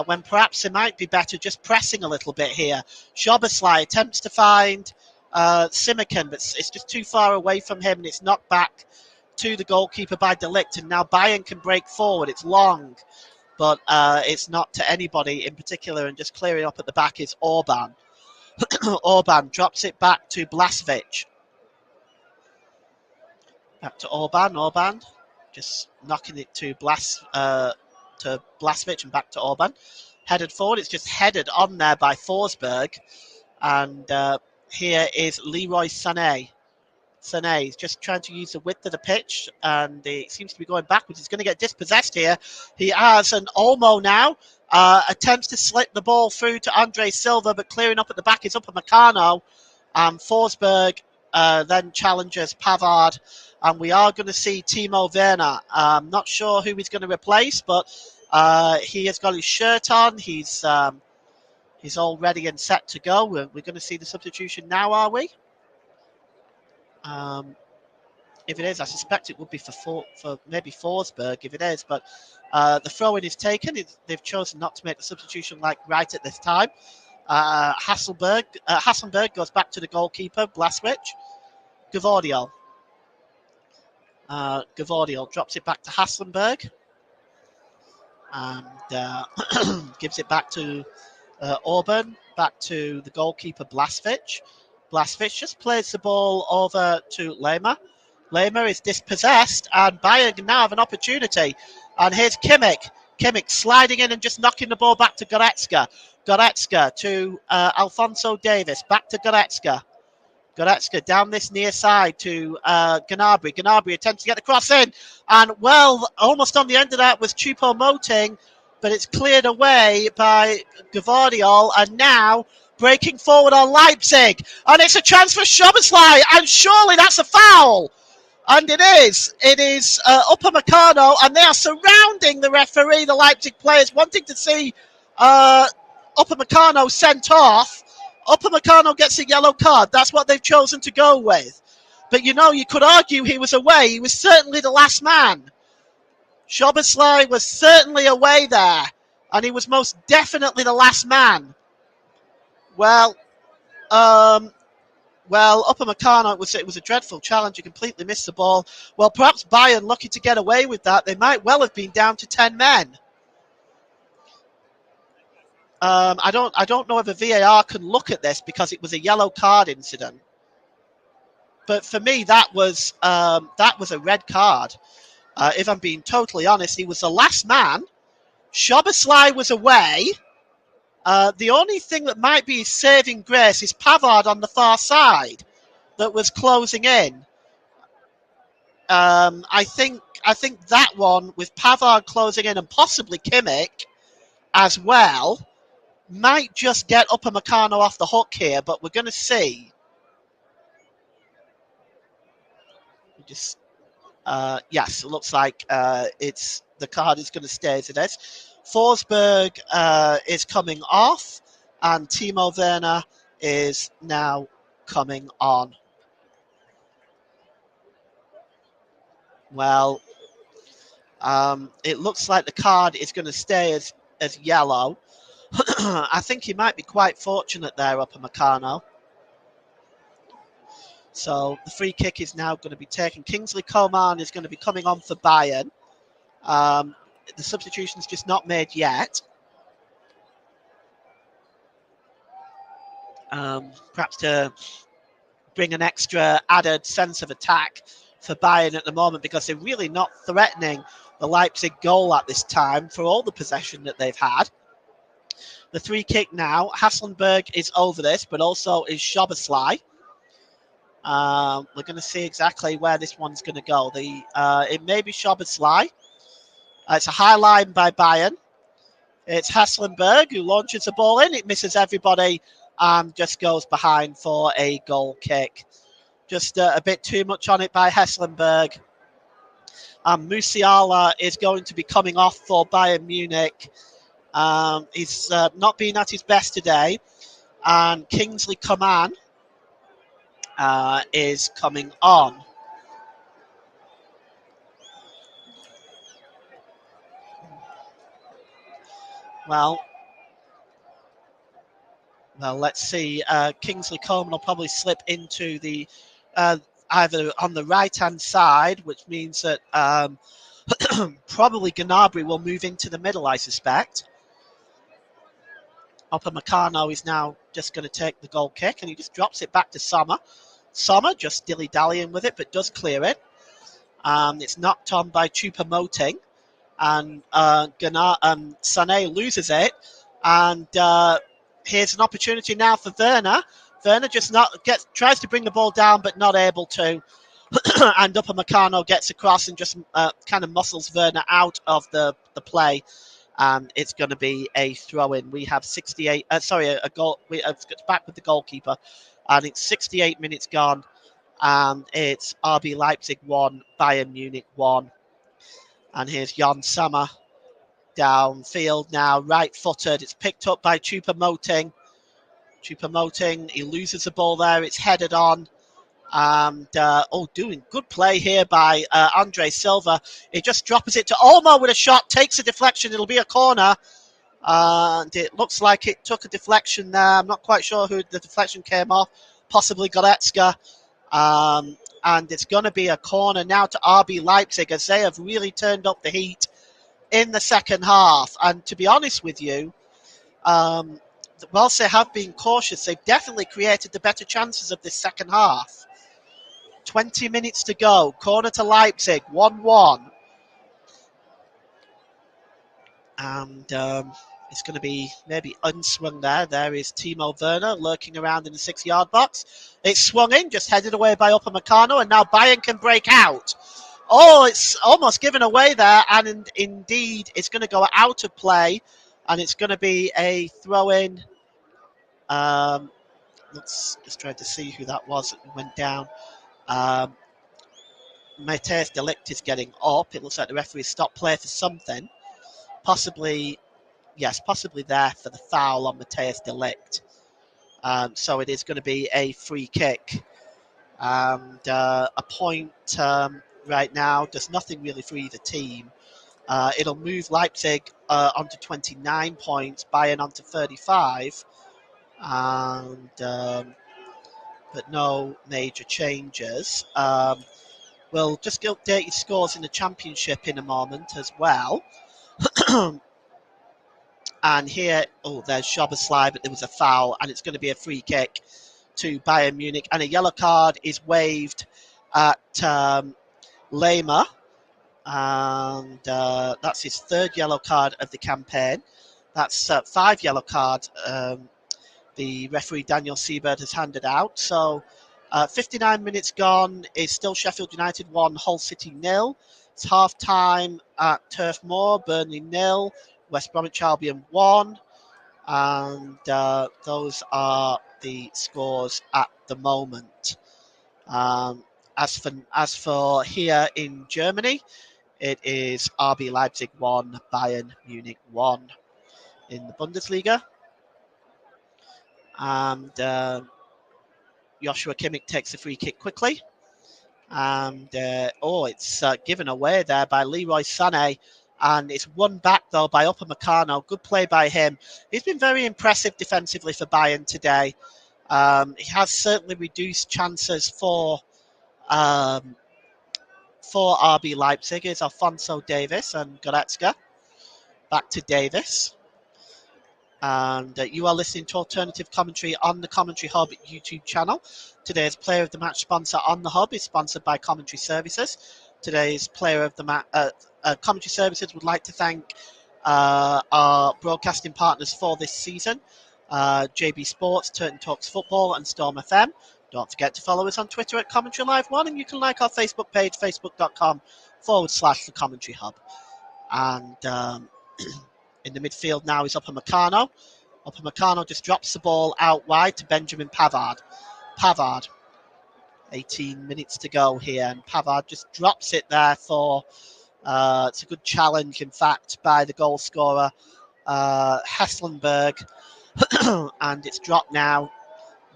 When perhaps it might be better just pressing a little bit here. Szoboszlai attempts to find Simikan, but it's just too far away from him, and it's knocked back to the goalkeeper by de Ligt, and now Bayern can break forward. It's long, but it's not to anybody in particular, and just clearing up at the back is Orban. Orban drops it back to Blažević. Back to Orban just knocking it to Blažević and back to Orban. Headed forward, it's just headed on there by Forsberg, and here is Leroy Sané. Sané is just trying to use the width of the pitch, and it seems to be going backwards. He's going to get dispossessed here. He has an Olmo now. Attempts to slip the ball through to Andre Silva, but clearing up at the back is Upamecano. Forsberg then challenges Pavard, and we are going to see Timo Werner. I'm not sure who he's going to replace, but he has got his shirt on. He's all ready and set to go. We're going to see the substitution now, are we? If it is, I suspect it would be for maybe Forsberg if it is, but the throw-in is taken. They've chosen not to make the substitution right at this time. Hasselberg goes back to the goalkeeper, Blažević. Gvardiol drops it back to Hasselberg and gives it back to Orban, back to the goalkeeper Blažević. Blažević just plays the ball over to Lema. Lema is dispossessed, and Bayern now have an opportunity. And here's Kimmich. Kimmich sliding in and just knocking the ball back to Goretzka. Goretzka to Alphonso Davies. Back to Goretzka. Goretzka down this near side to Gnabry. Gnabry attempts to get the cross in. And, well, almost on the end of that was Choupo-Moting, but it's cleared away by Gvardiol. And now breaking forward on Leipzig. And it's a chance for Szoboszlai. And surely that's a foul. And it is. It is Upamecano. And they are surrounding the referee, the Leipzig players, wanting to see Upamecano sent off. Upamecano gets a yellow card. That's what they've chosen to go with. But, you know, you could argue he was away. He was certainly the last man. Szoboszlai was certainly away there. And he was most definitely the last man. Well, Upamecano, it was a dreadful challenge. He completely missed the ball. Well, perhaps Bayern lucky to get away with that. They might well have been down to 10 men. I don't know if a VAR can look at this because it was a yellow card incident. But for me, that was a red card. If I'm being totally honest, he was the last man. Szoboszlai was away. The only thing that might be saving grace is Pavard on the far side that was closing in. I think that one with Pavard closing in and possibly Kimmich as well might just get Upamecano off the hook here, but we're going to see. Yes, it looks like the card is going to stay as it is. Forsberg is coming off, and Timo Werner is now coming on. Well, it looks like the card is going to stay as yellow. I think he might be quite fortunate there, Upamecano. So the free kick is now going to be taken. Kingsley Coman is going to be coming on for Bayern. The substitution's just not made yet. Perhaps to bring an extra added sense of attack for Bayern at the moment, because they're really not threatening the Leipzig goal at this time for all the possession that they've had. The free kick now, Hasselberg is over this, but also is Szoboszlai. We're going to see exactly where this one's going to go. It may be Szoboszlai. It's a high line by Bayern. It's Hasselberg who launches the ball in. It misses everybody and just goes behind for a goal kick. Just a bit too much on it by Hasselberg. Musiala is going to be coming off for Bayern Munich. He's not been at his best today. And Kingsley Coman is coming on. Well, let's see. Kingsley Coman will probably slip into the either on the right-hand side, which means that probably Gnabry will move into the middle, I suspect. Upamecano is now just going to take the goal kick, and he just drops it back to Sommer. Sommer just dilly-dallying with it, but does clear it. It's knocked on by Choupo-Moting, and Sané loses it. And here's an opportunity now for Werner. Werner just tries to bring the ball down, but not able to. And Upamecano gets across and just kind of muscles Werner out of the play. And it's going to be a throw-in. We have a goal. It's back with the goalkeeper. And it's 68 minutes gone. And it's RB Leipzig 1, Bayern Munich 1. And here's Jan Sommer downfield now, right-footed. It's picked up by Choupo-Moting. Choupo-Moting, he loses the ball there. It's headed on. And, doing good play here by Andre Silva. He just drops it to Olmo with a shot, takes a deflection. It'll be a corner. And it looks like it took a deflection there. I'm not quite sure who the deflection came off. Possibly Goretzka. And it's going to be a corner now to RB Leipzig, as they have really turned up the heat in the second half. And to be honest with you, whilst they have been cautious, they've definitely created the better chances of this second half. 20 minutes to go. Corner to Leipzig, 1-1. And It's going to be maybe unswung there. There is Timo Werner lurking around in the 6-yard box. It's swung in, just headed away by Upamecano, and now Bayern can break out. Oh, it's almost given away there, and indeed it's going to go out of play, and it's going to be a throw-in. Let's just try to see who that was that went down. Matthijs de Ligt is getting up. It looks like the referee stopped play for something. Possibly there for the foul on Matthijs de Ligt. So it is going to be a free kick. And a point right now does nothing really for either team. It'll move Leipzig onto 29 points, Bayern onto 35. And but no major changes. We'll just update your scores in the championship in a moment as well. And here, there's Szoboszlai, but there was a foul, and it's going to be a free kick to Bayern Munich. And a yellow card is waved at Lehmer. And that's his 3rd yellow card of the campaign. That's 5 yellow cards the referee Daniel Siebert has handed out. So 59 minutes gone. Is still Sheffield United 1, Hull City 0. It's half time at Turf Moor, Burnley 0, West Bromwich Albion 1. And those are the scores at the moment. As for here in Germany, it is RB Leipzig 1, Bayern Munich 1 in the Bundesliga. And Joshua Kimmich takes a free kick quickly. And it's given away there by Leroy Sané. And it's won back, though, by Upamecano. Good play by him. He's been very impressive defensively for Bayern today. He has certainly reduced chances for RB Leipzig. Is Alphonso Davies and Goretzka. Back to Davies. And you are listening to Alternative Commentary on the Commentary Hub YouTube channel. Today's Player of the Match sponsor on the Hub is sponsored by Commentary Services. Today's Player of the Match, Commentary Services would like to thank our broadcasting partners for this season, JB Sports, Turton Talks Football, and Storm FM. Don't forget to follow us on Twitter at Commentary Live 1, and you can like our Facebook page, facebook.com/The Commentary Hub. And in the midfield now is Upamecano. Upamecano just drops the ball out wide to Benjamin Pavard. 18 minutes to go here, and Pavard just drops it there for it's a good challenge, in fact, by the goal scorer, Hesselberg. And it's dropped now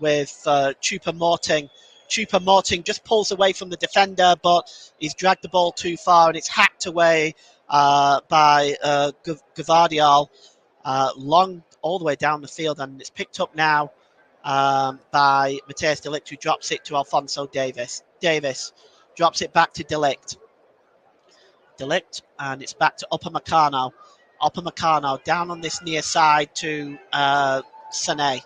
with Choupo-Moting. Choupo-Moting just pulls away from the defender, but he's dragged the ball too far, and it's hacked away by Gvardiol long all the way down the field, and it's picked up now by Matthijs de Ligt, who drops it to Alphonso Davies. Davies drops it back to de Ligt. And it's back to Upamecano. Upamecano down on this near side to Sané.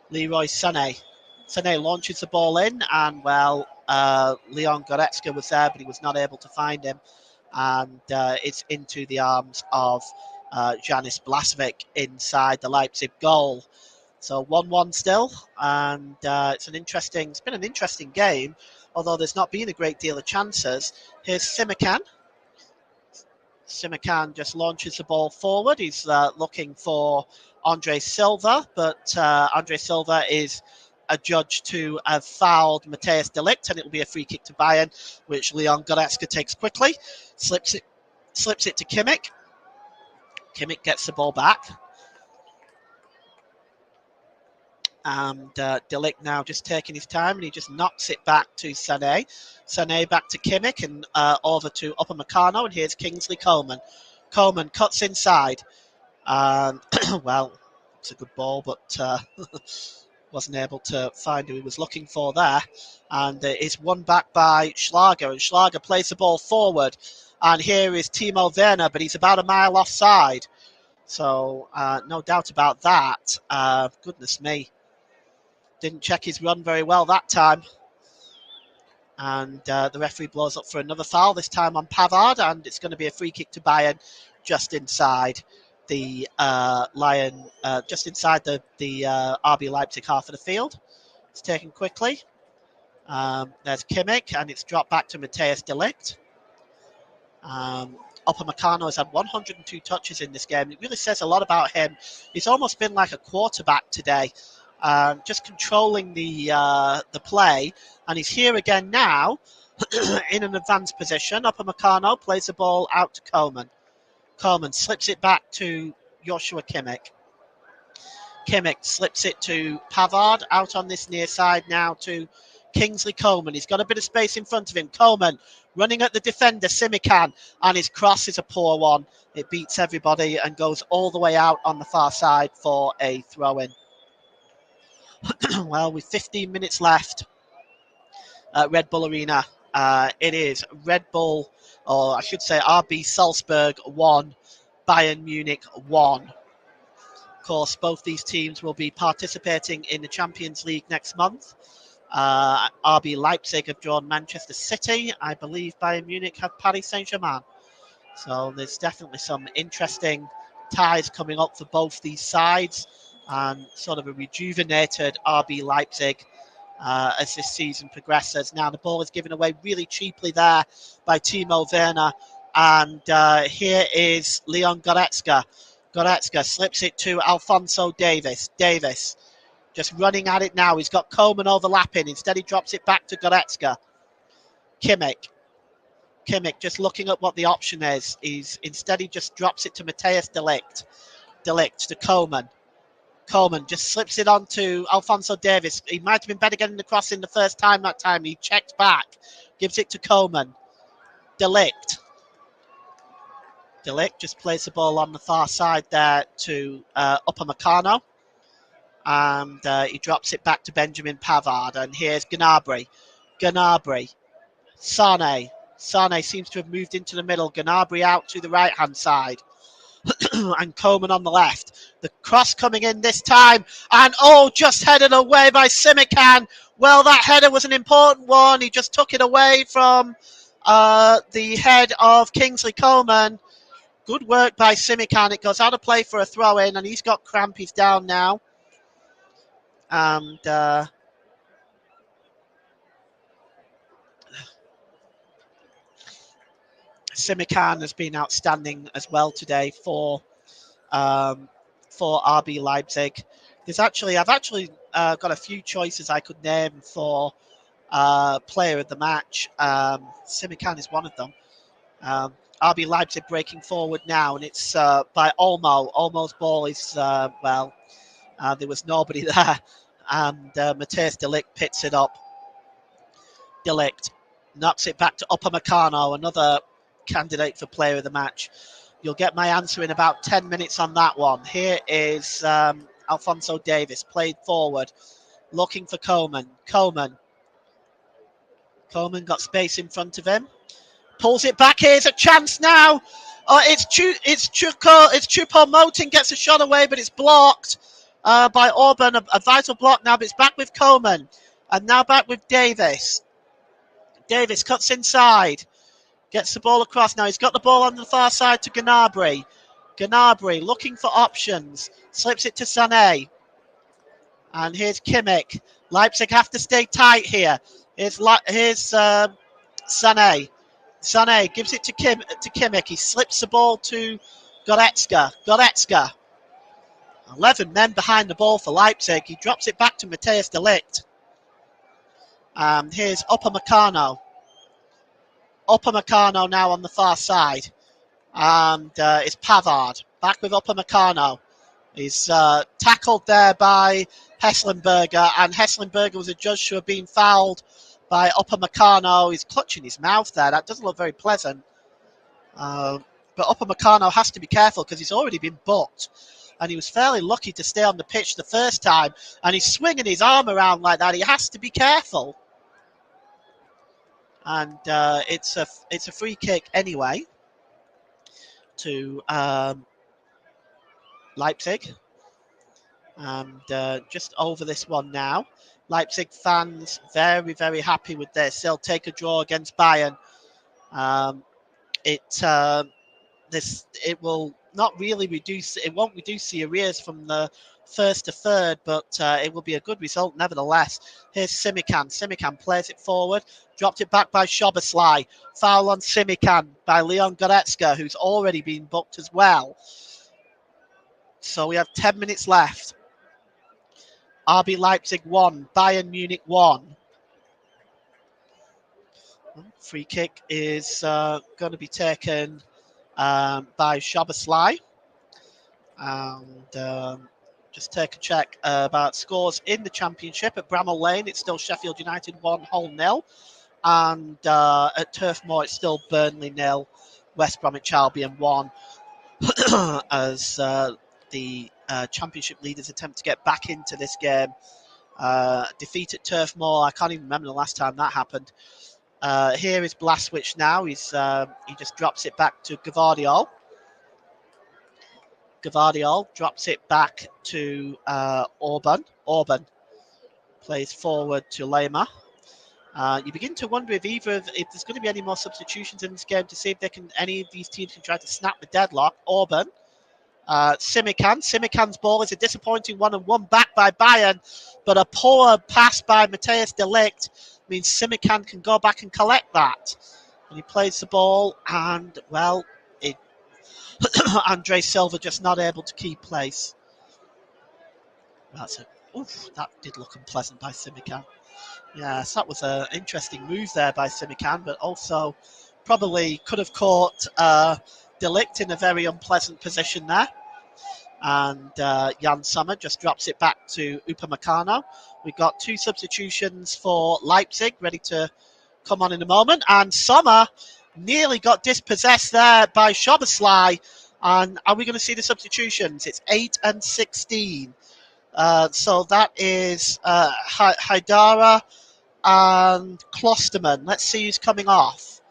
Leroy Sané. Sané launches the ball in, and Leon Goretzka was there, but he was not able to find him. And it's into the arms of Janis Blažević inside the Leipzig goal. So 1-1 still, and it's been an interesting game, although there's not been a great deal of chances. Here's Simakan. Simakan just launches the ball forward. He's looking for Andre Silva, but Andre Silva is adjudged to have fouled Matthijs de Ligt, and it will be a free kick to Bayern, which Leon Goretzka takes quickly, slips it to Kimmich. Kimmich gets the ball back. And de Ligt now just taking his time, and he just knocks it back to Sané. Sané back to Kimmich, and over to Upamecano, and here's Kingsley Coman. Coman cuts inside. It's a good ball, but wasn't able to find who he was looking for there. And it's won back by Schlager, and Schlager plays the ball forward. And here is Timo Werner, but he's about a mile offside. So no doubt about that. Goodness me. Didn't check his run very well that time. And the referee blows up for another foul, this time on Pavard, and it's going to be a free kick to Bayern just inside. the Lion, just inside the RB Leipzig half of the field. It's taken quickly. There's Kimmich, and it's dropped back to Matthias de Ligt. Upamecano has had 102 touches in this game. It really says a lot about him. He's almost been like a quarterback today, just controlling the play. And he's here again now in an advanced position. Upamecano plays the ball out to Coman. Coman slips it back to Joshua Kimmich. Kimmich slips it to Pavard out on this near side now to Kingsley Coman. He's got a bit of space in front of him. Coman running at the defender, Simikan, and his cross is a poor one. It beats everybody and goes all the way out on the far side for a throw-in. Well, with 15 minutes left at Red Bull Arena, it is Red Bull, or I should say RB Salzburg 1, Bayern Munich 1. Of course, both these teams will be participating in the Champions League next month. RB Leipzig have drawn Manchester City. I believe Bayern Munich have Paris Saint-Germain. So there's definitely some interesting ties coming up for both these sides, and sort of a rejuvenated RB Leipzig as this season progresses. Now the ball is given away really cheaply there by Timo Werner, and here is Leon Goretzka. Goretzka slips it to Alphonso Davies. Davies just running at it now. He's got Coman overlapping. Instead, he drops it back to Goretzka. Kimmich just looking at what the option is. Instead, he just drops it to Matthias de Ligt. De Ligt to Coman. Coman just slips it on to Alphonso Davies. He might have been better getting the cross in the first time that time. He checked back. Gives it to Coman. De Ligt. De Ligt just plays the ball on the far side there to Upamecano. And he drops it back to Benjamin Pavard. And here's Gnabry. Sane. Sane seems to have moved into the middle. Gnabry out to the right-hand side. And Coman on the left. The cross coming in this time. And just headed away by Simikan. Well, that header was an important one. He just took it away from the head of Kingsley Coman. Good work by Simikan. It goes out of play for a throw-in, and he's got cramp. He's down now. And Simikan has been outstanding as well today for RB Leipzig. I've actually got a few choices I could name for player of the match. Simikan is one of them. RB Leipzig breaking forward now, and it's by Olmo. Olmo's ball is there was nobody there, and Matthias de Ligt picks it up. De Ligt knocks it back to Upamecano, another candidate for player of the match. You'll get my answer in about 10 minutes on that one. Here is Alphonso Davies, played forward, looking for Coman. Coman got space in front of him. Pulls it back. Here's a chance now. It's Choupo-Moting gets a shot away, but it's blocked by Orban. A vital block now, but it's back with Coman. And now back with Davies. Davies cuts inside. Gets the ball across. Now he's got the ball on the far side to Gnabry. Gnabry looking for options. Slips it to Sané. And here's Kimmich. Leipzig have to stay tight here. Here's Sané. Sané gives it to Kimmich. He slips the ball to Goretzka. 11 men behind the ball for Leipzig. He drops it back to Matthias de Ligt. Here's Upamecano. Upamecano now on the far side. And it's Pavard. Back with Upamecano. He's tackled there by Heslenberger. And Heslenberger was adjudged to have been fouled by Upamecano. He's clutching his mouth there. That doesn't look very pleasant. But Upamecano has to be careful because he's already been booked. And he was fairly lucky to stay on the pitch the first time. And he's swinging his arm around like that. He has to be careful. And it's a free kick anyway to Leipzig. And just over this one now. Leipzig fans very, very happy with this. They'll take a draw against Bayern. it will not really reduce. It won't reduce the arrears from the first to third, but it will be a good result nevertheless. Here's Simikan. Simikan plays it forward, dropped it back by Szoboszlai. Foul on Simikan by Leon Goretzka, who's already been booked as well. So we have 10 minutes left. RB Leipzig 1, Bayern Munich 1. Free kick is going to be taken by Szoboszlai. And just take a check about scores in the Championship. At Bramall Lane, it's still Sheffield United 1, Hull 0. And at Turf Moor, it's still Burnley 0, West Bromwich Albion 1. As the Championship leaders attempt to get back into this game. Defeat at Turf Moor, I can't even remember the last time that happened. Here is Blaswich now. He just drops it back to Gvardiol. Gvardiol drops it back to Orban. Orban plays forward to Lema. You begin to wonder if there's going to be any more substitutions in this game to see if any of these teams can try to snap the deadlock. Orban. Simikan. Simikan's ball is a disappointing one and one back by Bayern, but a poor pass by Matthijs de Ligt means Simikan can go back and collect that. And he plays the ball, and well, Andre Silva just not able to keep place. That did look unpleasant by Simikan. Yes, that was an interesting move there by Simikan, but also probably could have caught de Ligt in a very unpleasant position there. And Jan Sommer just drops it back to Upamecano. We've got 2 substitutions for Leipzig ready to come on in a moment. And Sommer nearly got dispossessed there by Szoboszlai. And are we going to see the substitutions? It's 8 and 16. So that is Haidara and Klosterman. Let's see who's coming off.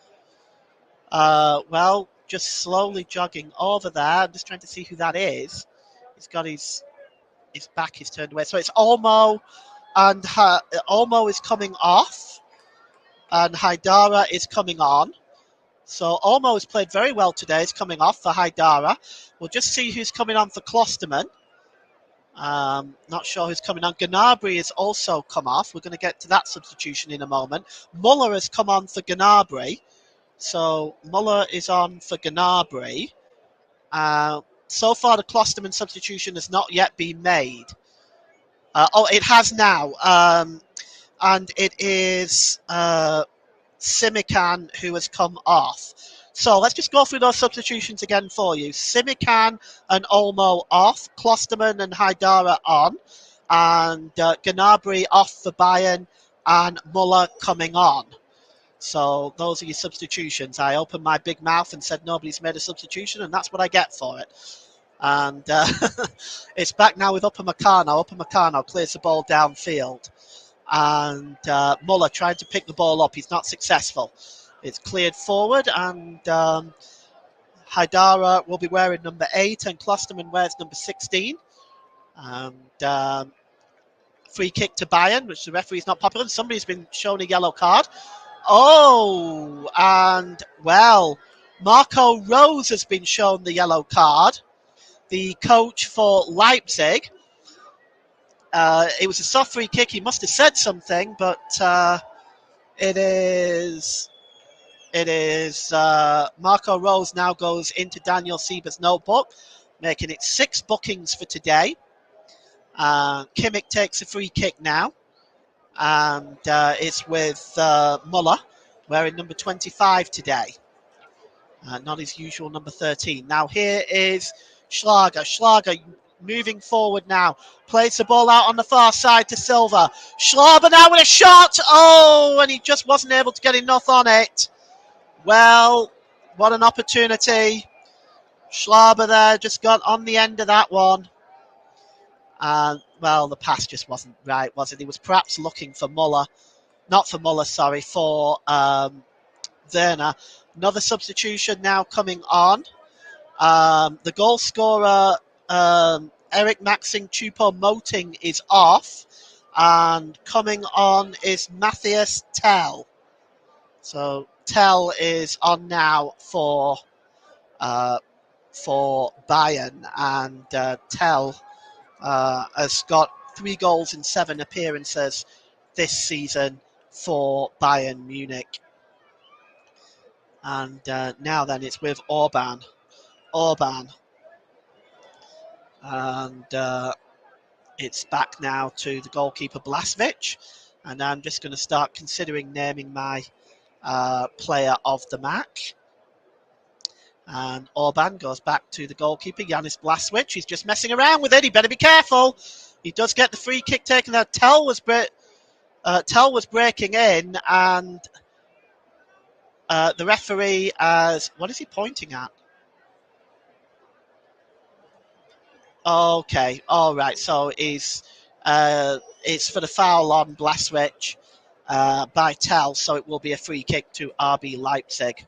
Well, just slowly jogging over there. I'm just trying to see who that is. He's got his back is turned away. So it's Olmo, and Olmo is coming off, and Haidara is coming on. So Olmo has played very well today. He's coming off for Haidara. We'll just see who's coming on for Klosterman. Not sure who's coming on. Gnabry has also come off. We're going to get to that substitution in a moment. Muller has come on for Gnabry. So Muller is on for Gnabry. So far, the Klosterman substitution has not yet been made. It has now. And it is Simikan who has come off. So let's just go through those substitutions again for you. Simikan and Olmo off. Klosterman and Haidara on. And Gnabry off for Bayern. And Muller coming on. So those are your substitutions. I opened my big mouth and said nobody's made a substitution, and that's what I get for it. And it's back now with Upamecano. Upamecano clears the ball downfield. And Muller trying to pick the ball up. He's not successful. It's cleared forward, and Haidara will be wearing number 8, and Klosterman wears number 16. And free kick to Bayern, which the referee is not popular. Somebody's been shown a yellow card. Oh, and well, Marco Rose has been shown the yellow card. The coach for Leipzig. It was a soft free kick. He must have said something, but it is Marco Rose now goes into Daniel Sieber's notebook, making it 6 bookings for today. Kimmich takes a free kick now. And it's with Muller, wearing number 25 today. Not his usual number 13. Now here is Schlager. Schlager moving forward now. Plays the ball out on the far side to Silva. Schlager now with a shot. Oh, and he just wasn't able to get enough on it. Well, what an opportunity. Schlager there just got on the end of that one. Well, the pass just wasn't right, was it? He was perhaps looking for Muller. Not for Muller, sorry, for Werner. Another substitution now coming on. The goal scorer, Eric Maxing Choupo-Moting, is off. And coming on is Matthias Tell. So Tell is on now for for Bayern, and Tell has got 3 goals in 7 appearances this season for Bayern Munich. And now then it's with Orban. And it's back now to the goalkeeper Blasvich. And I'm just going to start considering naming my player of the match. And Orban goes back to the goalkeeper, Yanis Blaswich. He's just messing around with it. He better be careful. He does get the free kick taken there. Tell was breaking in, and the referee what is he pointing at? Okay, all right. So it's for the foul on Blaswich by Tell, so it will be a free kick to RB Leipzig.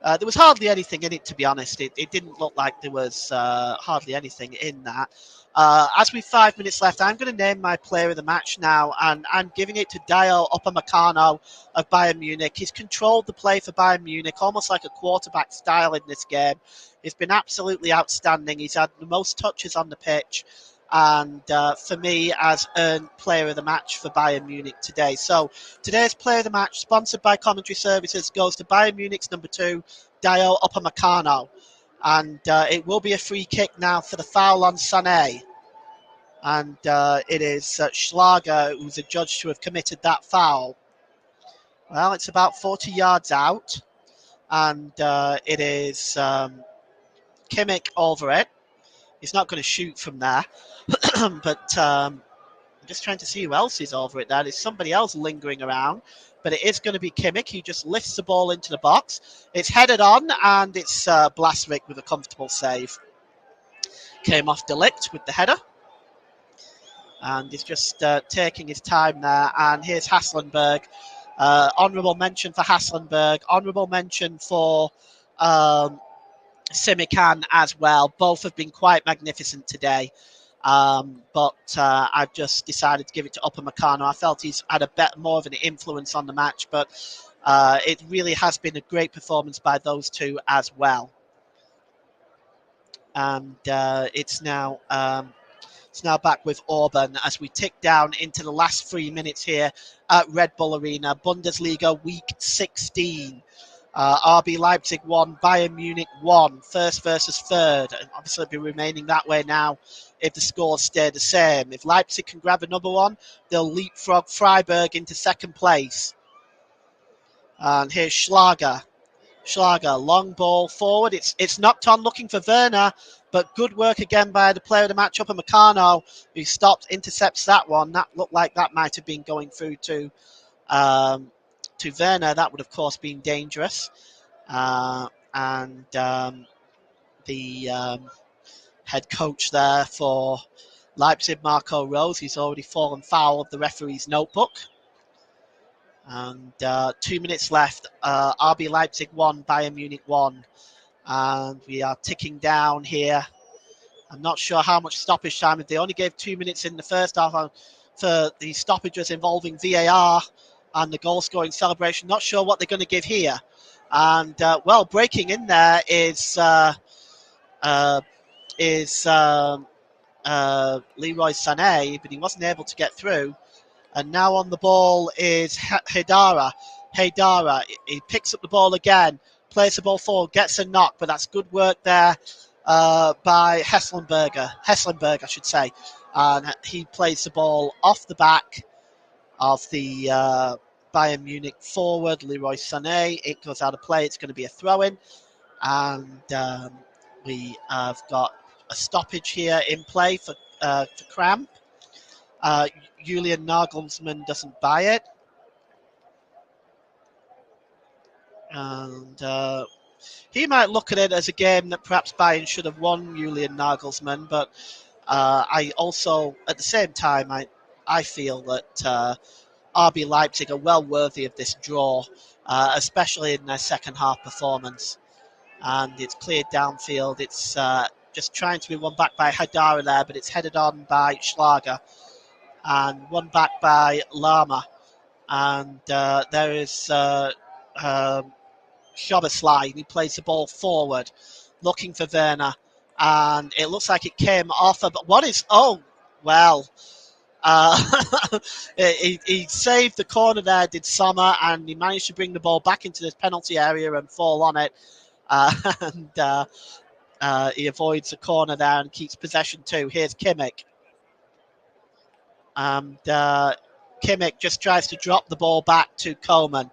There was hardly anything in it, to be honest. It didn't look like there was hardly anything in that. As we've 5 minutes left, I'm going to name my player of the match now, and I'm giving it to Dio Upamecano of Bayern Munich. He's controlled the play for Bayern Munich almost like a quarterback style in this game. He's been absolutely outstanding. He's had the most touches on the pitch, and for me, has earned player of the match for Bayern Munich today. So today's player of the match, sponsored by Commentary Services, goes to Bayern Munich's number 2, Dio Upamecano. And it will be a free kick now for the foul on Sané. And it is Schlager who's adjudged to have committed that foul. Well, it's about 40 yards out. And it is Kimmich over it. He's not going to shoot from there. But I'm just trying to see who else is over it there. There's somebody else lingering around. But it is going to be Kimmich. He just lifts the ball into the box. It's headed on, and it's Blasvik with a comfortable save. Came off Delict with the header. And he's just taking his time there. And here's Haslenberg. Honourable mention for Haslenberg. Honourable mention for Simikan as well. Both have been quite magnificent today. But I've just decided to give it to Upamecano. I felt he's had more of an influence on the match, but it really has been a great performance by those two as well. And it's now back with Orban as we tick down into the last 3 minutes here at Red Bull Arena. Bundesliga Week 16. RB Leipzig 1, Bayern Munich 1, first versus third, and obviously it'll be remaining that way now if the scores stay the same. If Leipzig can grab another one, they'll leapfrog Freiburg into second place. And here's Schlager, long ball forward. It's knocked on looking for Werner, but good work again by the player of the match, Upamecano, who stopped, intercepts that one. That looked like that might have been going through to Werner. That would, of course, been dangerous. The head coach there for Leipzig, Marco Rose, he's already fallen foul of the referee's notebook. And 2 minutes left. RB Leipzig 1, Bayern Munich 1. And we are ticking down here. I'm not sure how much stoppage time. They only gave 2 minutes in the first half for the stoppages involving VAR and the goal-scoring celebration. Not sure what they're going to give here. And, breaking in there is Leroy Sané, but he wasn't able to get through. And now on the ball is Haidara. He picks up the ball again, plays the ball forward, gets a knock, but that's good work there by Hesselberg, I should say. And he plays the ball off the back of the Bayern Munich forward, Leroy Sané. It goes out of play. It's going to be a throw-in. And we have got a stoppage here in play for Cramp. Julian Nagelsmann doesn't buy it. And he might look at it as a game that perhaps Bayern should have won, Julian Nagelsmann. But I also, at the same time, I feel that RB Leipzig are well worthy of this draw, especially in their second half performance. And it's cleared downfield. It's just trying to be won back by Haidara there, but it's headed on by Schlager. And one back by Lama. And there is Szoboszlai, and he plays the ball forward, looking for Werner, and it looks like it came off. But what is? Oh, well. Uh, he saved the corner there, did Sommer, and he managed to bring the ball back into this penalty area and fall on it. And he avoids the corner there and keeps possession too. Here's Kimmich. And Kimmich just tries to drop the ball back to Coman.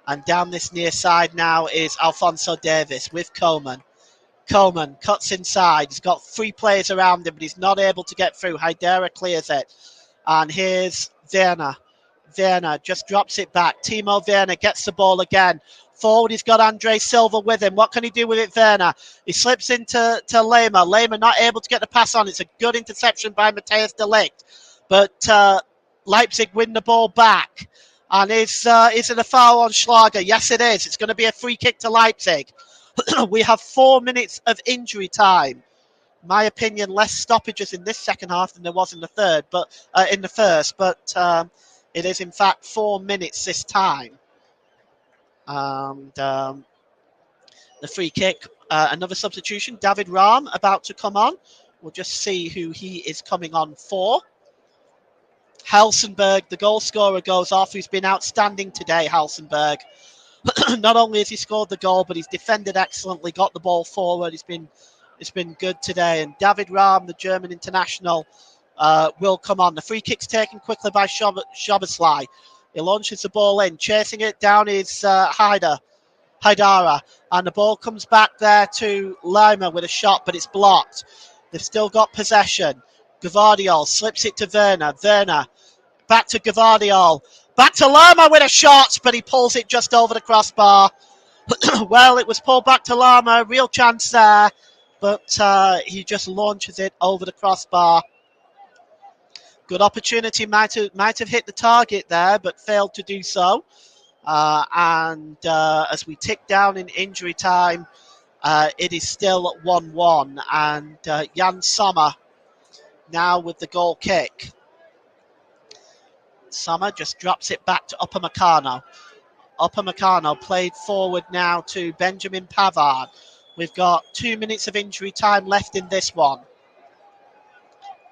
And down this near side now is Alphonso Davies with Coman. Coman cuts inside. He's got 3 players around him, but he's not able to get through. Haidara clears it. And here's Werner. Werner just drops it back. Timo Werner gets the ball again. Forward, he's got Andre Silva with him. What can he do with it, Werner? He slips into Lehmer. Lehmer not able to get the pass on. It's a good interception by Matthias de Ligt. But Leipzig win the ball back. And is it a foul on Schlager? Yes, it is. It's going to be a free kick to Leipzig. We have 4 minutes of injury time. My opinion, less stoppages in this second half than there was in the first, but it is in fact 4 minutes this time. And the free kick, another substitution, David Rahm about to come on. We'll just see who he is coming on for. Helsingborg, the goal scorer, goes off, who's been outstanding today, Helsingborg. Not only has he scored the goal, but he's defended excellently, got the ball forward. It's been good today. And David Rahm, the German international, will come on. The free kick's taken quickly by Szoboszlai. He launches the ball in. Chasing it down is Haidara. And the ball comes back there to Lehmer with a shot, but it's blocked. They've still got possession. Gvardiol slips it to Werner. Werner back to Gvardiol. Back to Lehmer with a shot, but he pulls it just over the crossbar. Well, it was pulled back to Lehmer. Real chance there. But he just launches it over the crossbar. Good opportunity, might have hit the target there, but failed to do so. And as we tick down in injury time, it is still 1-1. And Jan Sommer now with the goal kick. Sommer just drops it back to Upamecano. Upamecano played forward now to Benjamin Pavard. We've got 2 minutes of injury time left in this one.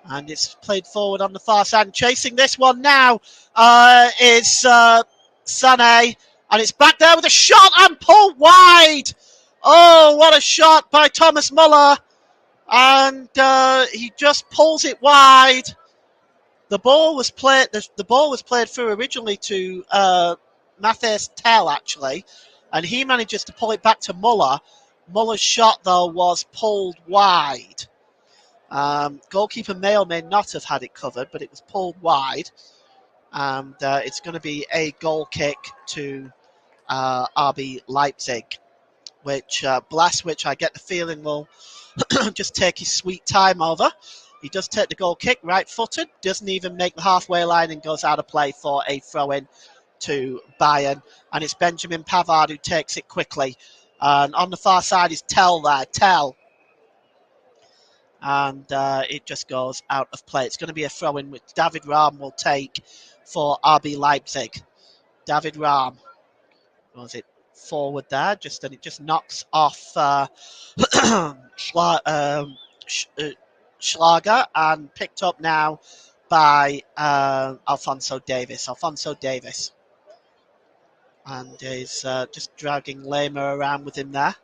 And it's played forward on the far side. And chasing this one now is Sané. And it's back there with a shot and pulled wide. Oh, what a shot by Thomas Muller. And he just pulls it wide. The ball was played through originally to Matthias Tell, actually. And he manages to pull it back to Muller. Muller's shot, though, was pulled wide. Goalkeeper may or may not have had it covered, but it was pulled wide. And it's going to be a goal kick to RB Leipzig, which Blaswich, I get the feeling, will just take his sweet time over. He does take the goal kick, right-footed, doesn't even make the halfway line and goes out of play for a throw-in to Bayern. And it's Benjamin Pavard who takes it quickly. And on the far side is Tell there. Tell. And it just goes out of play. It's going to be a throw-in which David Rahm will take for RB Leipzig. David Rahm. Was it forward there? And it just knocks off Schlager and picked up now by Alphonso Davies. Alphonso Davies. And he's just dragging Lehmer around with him there.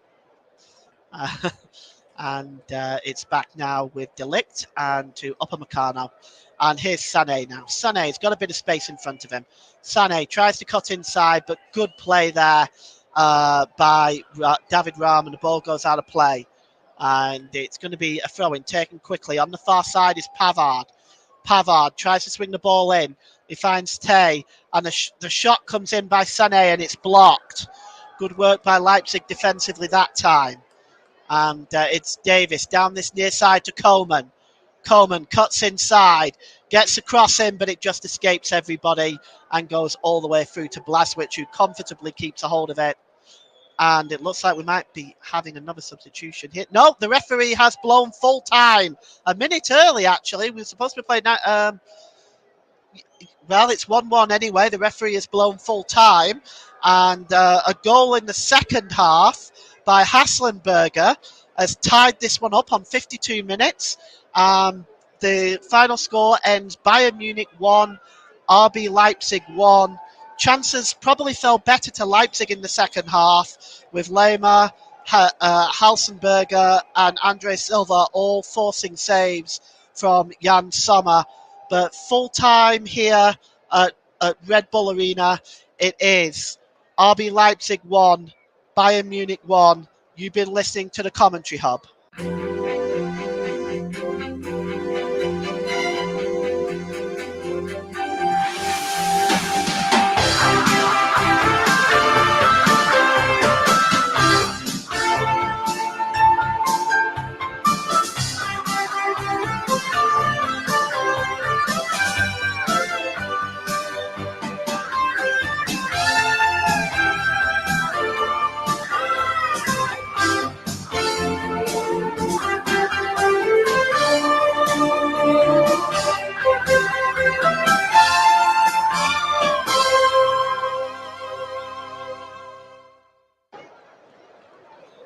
And it's back now with De Ligt and to Upamecano. And here's Sané now. Sané's got a bit of space in front of him. Sané tries to cut inside, but good play there by David Rahm, and the ball goes out of play. And it's going to be a throw-in taken quickly. On the far side is Pavard. Pavard tries to swing the ball in. He finds Tay, and the shot comes in by Sané, and it's blocked. Good work by Leipzig defensively that time. And it's Davies down this near side to Coman. Coman cuts inside, gets a cross in, but it just escapes everybody and goes all the way through to Blaswich, who comfortably keeps a hold of it. And it looks like we might be having another substitution here. No, the referee has blown full time. A minute early, actually. We were supposed to be playing that. Well, it's 1-1 anyway. The referee has blown full time. And a goal in the second half by Haslenberger has tied this one up on 52 minutes. The final score ends Bayern Munich 1, RB Leipzig 1. Chances probably fell better to Leipzig in the second half, with Lehmer, Halsenberger and Andre Silva all forcing saves from Jan Sommer. But full time here at Red Bull Arena, it is RB Leipzig 1, Bayern Munich 1. You've been listening to the Commentary Hub.